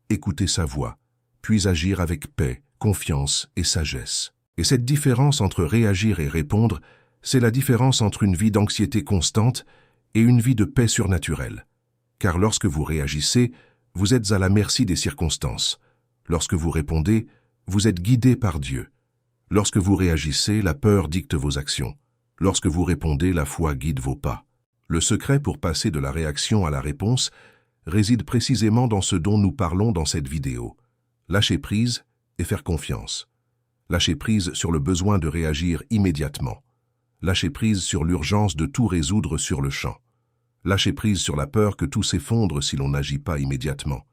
écouter sa voix, puis agir avec paix, confiance et sagesse. Et cette différence entre réagir et répondre, c'est la différence entre une vie d'anxiété constante et une vie de paix surnaturelle. Car lorsque vous réagissez, vous êtes à la merci des circonstances. Lorsque vous répondez, vous êtes guidé par Dieu. Lorsque vous réagissez, la peur dicte vos actions. Lorsque vous répondez, la foi guide vos pas. Le secret pour passer de la réaction à la réponse réside précisément dans ce dont nous parlons dans cette vidéo. Lâcher prise et faire confiance. Lâcher prise sur le besoin de réagir immédiatement. Lâcher prise sur l'urgence de tout résoudre sur le champ. Lâcher prise sur la peur que tout s'effondre si l'on n'agit pas immédiatement.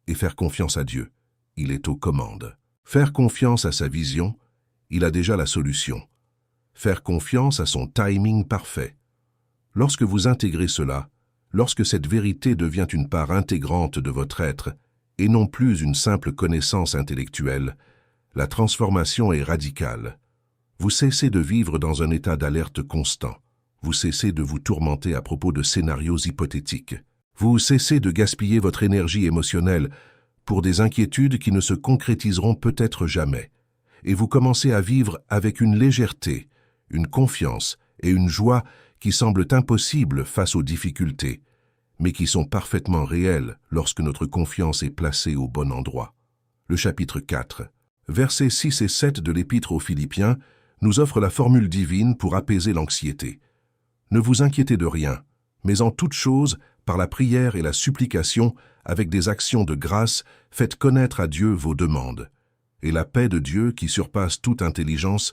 Et faire confiance à Dieu. Il est aux commandes. Faire confiance à sa vision, il a déjà la solution. Faire confiance à son timing parfait. Lorsque vous intégrez cela, lorsque cette vérité devient une part intégrante de votre être, et non plus une simple connaissance intellectuelle, la transformation est radicale. Vous cessez de vivre dans un état d'alerte constant. Vous cessez de vous tourmenter à propos de scénarios hypothétiques. Vous cessez de gaspiller votre énergie émotionnelle pour des inquiétudes qui ne se concrétiseront peut-être jamais. Et vous commencez à vivre avec une légèreté, une confiance et une joie qui semblent impossibles face aux difficultés, mais qui sont parfaitement réelles lorsque notre confiance est placée au bon endroit. Le chapitre 4, versets 6 et 7 de l'Épître aux Philippiens nous offre la formule divine pour apaiser l'anxiété. Ne vous inquiétez de rien, mais en toute chose, par la prière et la supplication, avec des actions de grâce, faites connaître à Dieu vos demandes. Et la paix de Dieu, qui surpasse toute intelligence,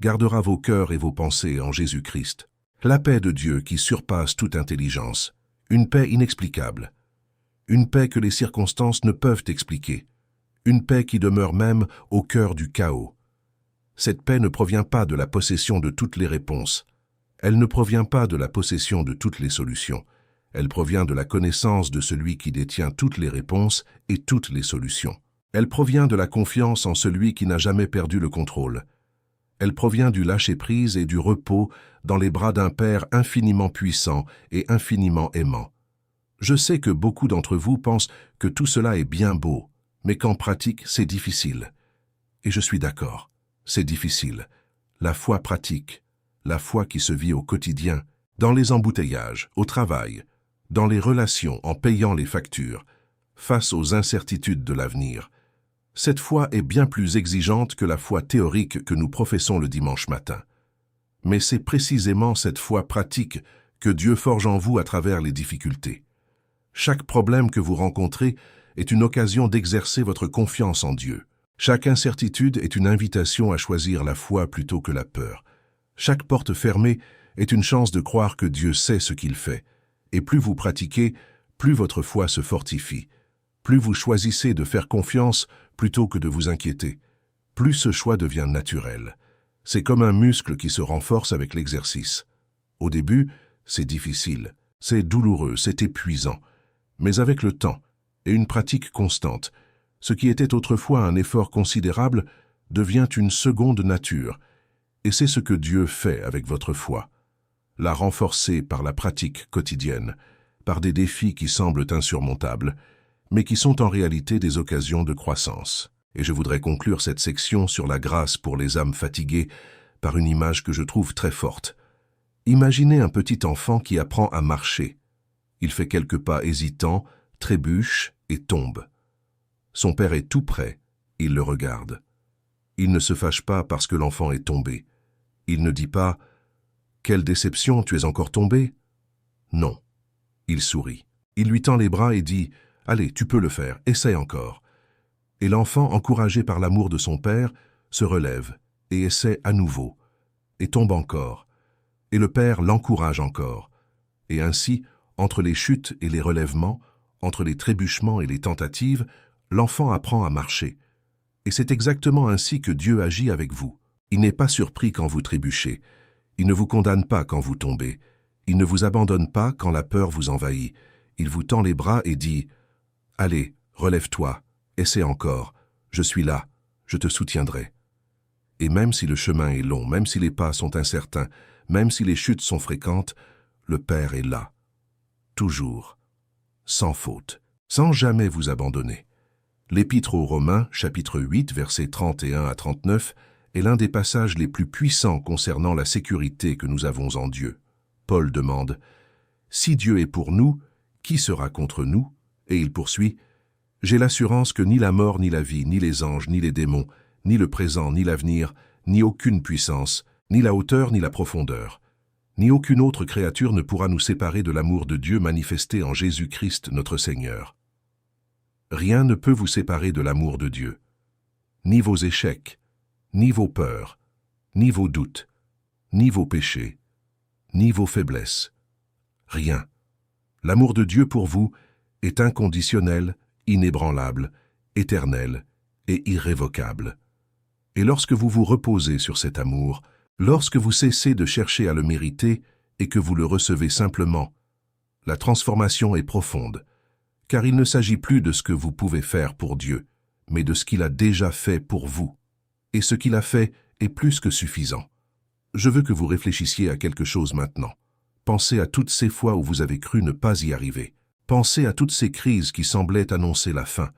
gardera vos cœurs et vos pensées en Jésus-Christ. La paix de Dieu qui surpasse toute intelligence, une paix inexplicable, une paix que les circonstances ne peuvent expliquer, une paix qui demeure même au cœur du chaos. Cette paix ne provient pas de la possession de toutes les réponses, elle ne provient pas de la possession de toutes les solutions, elle provient de la connaissance de celui qui détient toutes les réponses et toutes les solutions. Elle provient de la confiance en celui qui n'a jamais perdu le contrôle. Elle provient du lâcher-prise et du repos dans les bras d'un Père infiniment puissant et infiniment aimant. Je sais que beaucoup d'entre vous pensent que tout cela est bien beau, mais qu'en pratique, c'est difficile. Et je suis d'accord, c'est difficile. La foi pratique, la foi qui se vit au quotidien, dans les embouteillages, au travail, dans les relations en payant les factures, face aux incertitudes de l'avenir. Cette foi est bien plus exigeante que la foi théorique que nous professons le dimanche matin. Mais c'est précisément cette foi pratique que Dieu forge en vous à travers les difficultés. Chaque problème que vous rencontrez est une occasion d'exercer votre confiance en Dieu. Chaque incertitude est une invitation à choisir la foi plutôt que la peur. Chaque porte fermée est une chance de croire que Dieu sait ce qu'il fait. Et plus vous pratiquez, plus votre foi se fortifie. Plus vous choisissez de faire confiance plutôt que de vous inquiéter, plus ce choix devient naturel. C'est comme un muscle qui se renforce avec l'exercice. Au début, c'est difficile, c'est douloureux, c'est épuisant. Mais avec le temps et une pratique constante, ce qui était autrefois un effort considérable devient une seconde nature. Et c'est ce que Dieu fait avec votre foi. La renforcer par la pratique quotidienne, par des défis qui semblent insurmontables, mais qui sont en réalité des occasions de croissance. Et je voudrais conclure cette section sur la grâce pour les âmes fatiguées par une image que je trouve très forte. Imaginez un petit enfant qui apprend à marcher. Il fait quelques pas hésitants, trébuche et tombe. Son père est tout près, il le regarde. Il ne se fâche pas parce que l'enfant est tombé. Il ne dit pas « Quelle déception, tu es encore tombé ?» Non, il sourit. Il lui tend les bras et dit « Allez, tu peux le faire, essaie encore. » Et l'enfant, encouragé par l'amour de son père, se relève et essaie à nouveau, et tombe encore. Et le père l'encourage encore. Et ainsi, entre les chutes et les relèvements, entre les trébuchements et les tentatives, l'enfant apprend à marcher. Et c'est exactement ainsi que Dieu agit avec vous. Il n'est pas surpris quand vous trébuchez. Il ne vous condamne pas quand vous tombez. Il ne vous abandonne pas quand la peur vous envahit. Il vous tend les bras et dit « Allez, relève-toi, essaie encore, je suis là, je te soutiendrai. » Et même si le chemin est long, même si les pas sont incertains, même si les chutes sont fréquentes, le Père est là, toujours, sans faute, sans jamais vous abandonner. L'Épître aux Romains, chapitre 8, versets 31 à 39, est l'un des passages les plus puissants concernant la sécurité que nous avons en Dieu. Paul demande « Si Dieu est pour nous, qui sera contre nous ?» Et il poursuit « J'ai l'assurance que ni la mort, ni la vie, ni les anges, ni les démons, ni le présent, ni l'avenir, ni aucune puissance, ni la hauteur, ni la profondeur, ni aucune autre créature ne pourra nous séparer de l'amour de Dieu manifesté en Jésus-Christ notre Seigneur. » Rien ne peut vous séparer de l'amour de Dieu. Ni vos échecs, ni vos peurs, ni vos doutes, ni vos péchés, ni vos faiblesses. Rien. L'amour de Dieu pour vous est inconditionnel, inébranlable, éternel et irrévocable. Et lorsque vous vous reposez sur cet amour, lorsque vous cessez de chercher à le mériter et que vous le recevez simplement, la transformation est profonde, car il ne s'agit plus de ce que vous pouvez faire pour Dieu, mais de ce qu'il a déjà fait pour vous. Et ce qu'il a fait est plus que suffisant. Je veux que vous réfléchissiez à quelque chose maintenant. Pensez à toutes ces fois où vous avez cru ne pas y arriver. Pensez à toutes ces crises qui semblaient annoncer la fin.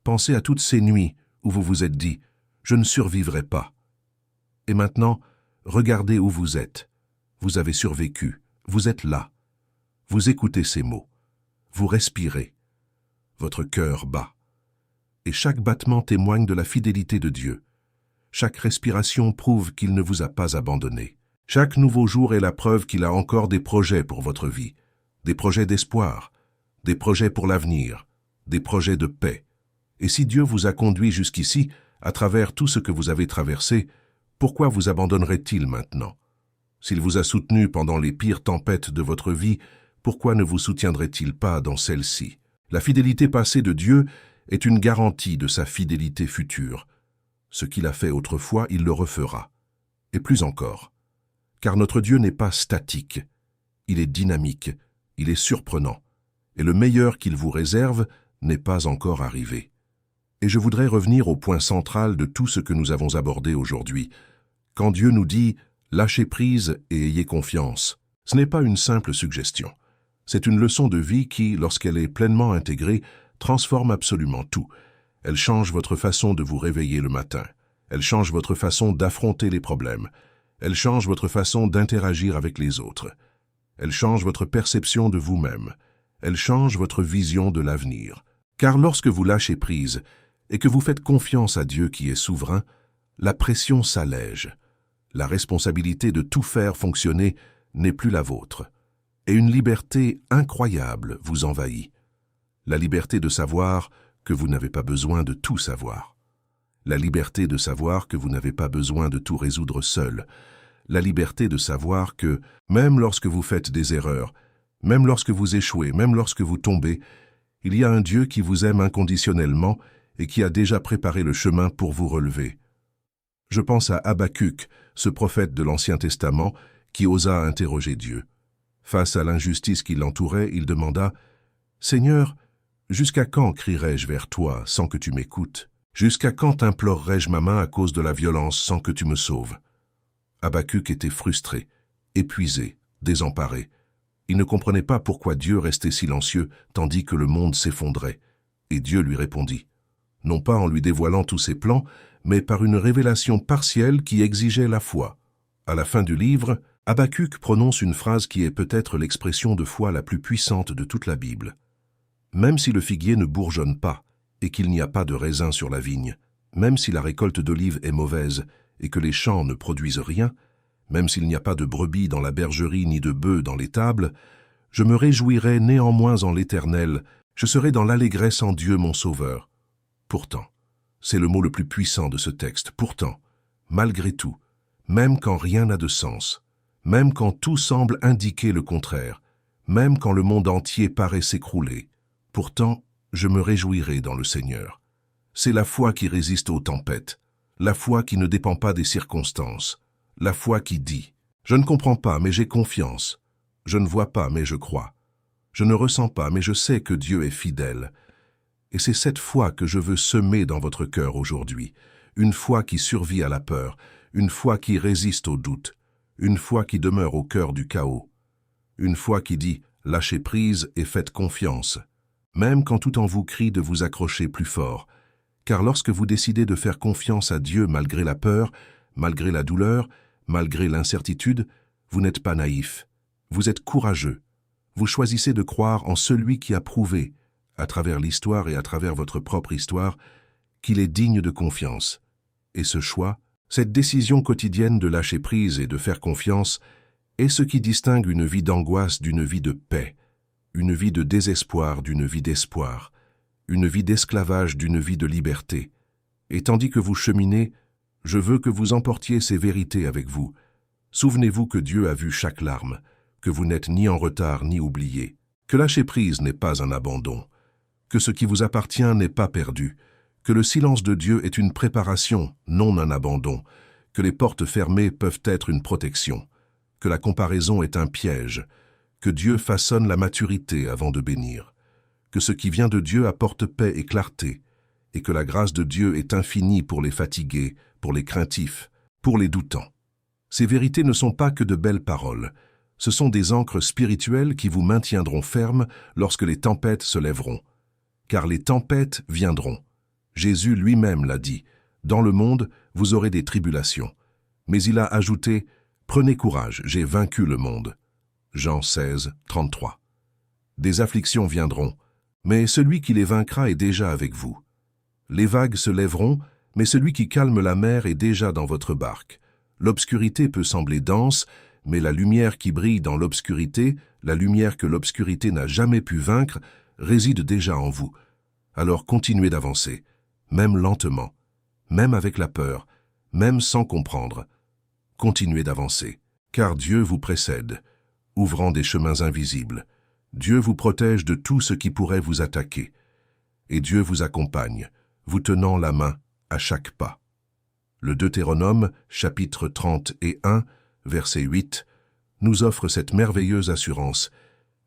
Pensez à toutes ces nuits où vous vous êtes dit « Je ne survivrai pas ». Et maintenant, regardez où vous êtes. Vous avez survécu. Vous êtes là. Vous écoutez ces mots. Vous respirez. Votre cœur bat. Et chaque battement témoigne de la fidélité de Dieu. Chaque respiration prouve qu'il ne vous a pas abandonné. Chaque nouveau jour est la preuve qu'il a encore des projets pour votre vie, des projets d'espoir, des projets pour l'avenir, des projets de paix. Et si Dieu vous a conduit jusqu'ici, à travers tout ce que vous avez traversé, pourquoi vous abandonnerait-il maintenant? S'il vous a soutenu pendant les pires tempêtes de votre vie, pourquoi ne vous soutiendrait-il pas dans celle-ci? La fidélité passée de Dieu est une garantie de sa fidélité future. Ce qu'il a fait autrefois, il le refera. Et plus encore. Car notre Dieu n'est pas statique. Il est dynamique, il est surprenant. Et le meilleur qu'il vous réserve n'est pas encore arrivé. Et je voudrais revenir au point central de tout ce que nous avons abordé aujourd'hui. Quand Dieu nous dit « lâchez prise et ayez confiance », ce n'est pas une simple suggestion. C'est une leçon de vie qui, lorsqu'elle est pleinement intégrée, transforme absolument tout. Elle change votre façon de vous réveiller le matin. Elle change votre façon d'affronter les problèmes. Elle change votre façon d'interagir avec les autres. Elle change votre perception de vous-même. Elle change votre vision de l'avenir. Car lorsque vous lâchez prise et que vous faites confiance à Dieu qui est souverain, la pression s'allège. La responsabilité de tout faire fonctionner n'est plus la vôtre. Et une liberté incroyable vous envahit. La liberté de savoir que vous n'avez pas besoin de tout savoir. La liberté de savoir que vous n'avez pas besoin de tout résoudre seul. La liberté de savoir que, même lorsque vous faites des erreurs, même lorsque vous échouez, même lorsque vous tombez, il y a un Dieu qui vous aime inconditionnellement et qui a déjà préparé le chemin pour vous relever. Je pense à Habacuc, ce prophète de l'Ancien Testament, qui osa interroger Dieu. Face à l'injustice qui l'entourait, il demanda « Seigneur, jusqu'à quand crierai-je vers toi sans que tu m'écoutes? Jusqu'à quand implorerai-je ma main à cause de la violence sans que tu me sauves ?» Habacuc était frustré, épuisé, désemparé. Il ne comprenait pas pourquoi Dieu restait silencieux tandis que le monde s'effondrait. Et Dieu lui répondit, non pas en lui dévoilant tous ses plans, mais par une révélation partielle qui exigeait la foi. À la fin du livre, Habacuc prononce une phrase qui est peut-être l'expression de foi la plus puissante de toute la Bible. Même si le figuier ne bourgeonne pas et qu'il n'y a pas de raisin sur la vigne, même si la récolte d'olives est mauvaise et que les champs ne produisent rien, même s'il n'y a pas de brebis dans la bergerie ni de bœufs dans l'étable, je me réjouirai néanmoins en l'Éternel, je serai dans l'allégresse en Dieu mon Sauveur. Pourtant, c'est le mot le plus puissant de ce texte, pourtant, malgré tout, même quand rien n'a de sens, même quand tout semble indiquer le contraire, même quand le monde entier paraît s'écrouler, pourtant, je me réjouirai dans le Seigneur. C'est la foi qui résiste aux tempêtes, la foi qui ne dépend pas des circonstances, la foi qui dit « Je ne comprends pas, mais j'ai confiance. Je ne vois pas, mais je crois. Je ne ressens pas, mais je sais que Dieu est fidèle. » Et c'est cette foi que je veux semer dans votre cœur aujourd'hui, une foi qui survit à la peur, une foi qui résiste au doute, une foi qui demeure au cœur du chaos, une foi qui dit « Lâchez prise et faites confiance », même quand tout en vous crie de vous accrocher plus fort. Car lorsque vous décidez de faire confiance à Dieu malgré la peur, malgré la douleur, malgré l'incertitude, vous n'êtes pas naïf. Vous êtes courageux. Vous choisissez de croire en celui qui a prouvé, à travers l'histoire et à travers votre propre histoire, qu'il est digne de confiance. Et ce choix, cette décision quotidienne de lâcher prise et de faire confiance, est ce qui distingue une vie d'angoisse d'une vie de paix, une vie de désespoir d'une vie d'espoir, une vie d'esclavage d'une vie de liberté. Et tandis que vous cheminez, je veux que vous emportiez ces vérités avec vous. Souvenez-vous que Dieu a vu chaque larme, que vous n'êtes ni en retard ni oublié, que lâcher prise n'est pas un abandon, que ce qui vous appartient n'est pas perdu, que le silence de Dieu est une préparation, non un abandon, que les portes fermées peuvent être une protection, que la comparaison est un piège, que Dieu façonne la maturité avant de bénir, que ce qui vient de Dieu apporte paix et clarté, et que la grâce de Dieu est infinie pour les fatigués, pour les craintifs, pour les doutants. Ces vérités ne sont pas que de belles paroles, ce sont des ancres spirituelles qui vous maintiendront fermes lorsque les tempêtes se lèveront. Car les tempêtes viendront. Jésus lui-même l'a dit, « Dans le monde, vous aurez des tribulations. » Mais il a ajouté, « Prenez courage, j'ai vaincu le monde. » Jean 16, 33. Des afflictions viendront, mais celui qui les vaincra est déjà avec vous. Les vagues se lèveront, mais celui qui calme la mer est déjà dans votre barque. L'obscurité peut sembler dense, mais la lumière qui brille dans l'obscurité, la lumière que l'obscurité n'a jamais pu vaincre, réside déjà en vous. Alors continuez d'avancer, même lentement, même avec la peur, même sans comprendre. Continuez d'avancer, car Dieu vous précède, ouvrant des chemins invisibles. Dieu vous protège de tout ce qui pourrait vous attaquer. Et Dieu vous accompagne, vous tenant la main à chaque pas. Le Deutéronome, chapitre 31, verset 8, nous offre cette merveilleuse assurance.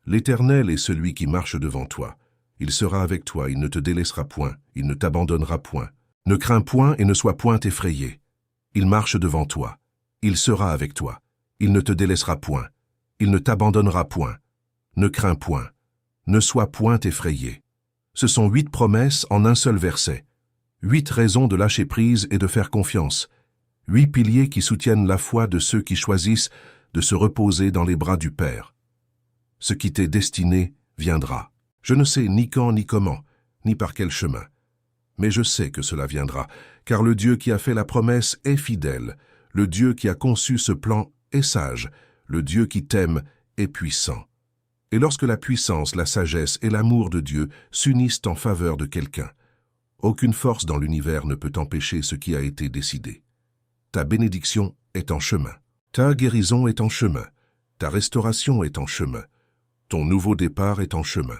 L'Éternel est celui qui marche devant toi. Il sera avec toi, il ne te délaissera point, il ne t'abandonnera point. Ne crains point et ne sois point effrayé. Il marche devant toi. Il sera avec toi. Il ne te délaissera point. Il ne t'abandonnera point. Ne crains point. Ne sois point effrayé. Ce sont 8 promesses en un seul verset. 8 raisons de lâcher prise et de faire confiance. 8 piliers qui soutiennent la foi de ceux qui choisissent de se reposer dans les bras du Père. Ce qui t'est destiné viendra. Je ne sais ni quand ni comment, ni par quel chemin. Mais je sais que cela viendra, car le Dieu qui a fait la promesse est fidèle, le Dieu qui a conçu ce plan est sage, le Dieu qui t'aime est puissant. Et lorsque la puissance, la sagesse et l'amour de Dieu s'unissent en faveur de quelqu'un, aucune force dans l'univers ne peut empêcher ce qui a été décidé. Ta bénédiction est en chemin, ta guérison est en chemin, ta restauration est en chemin, ton nouveau départ est en chemin.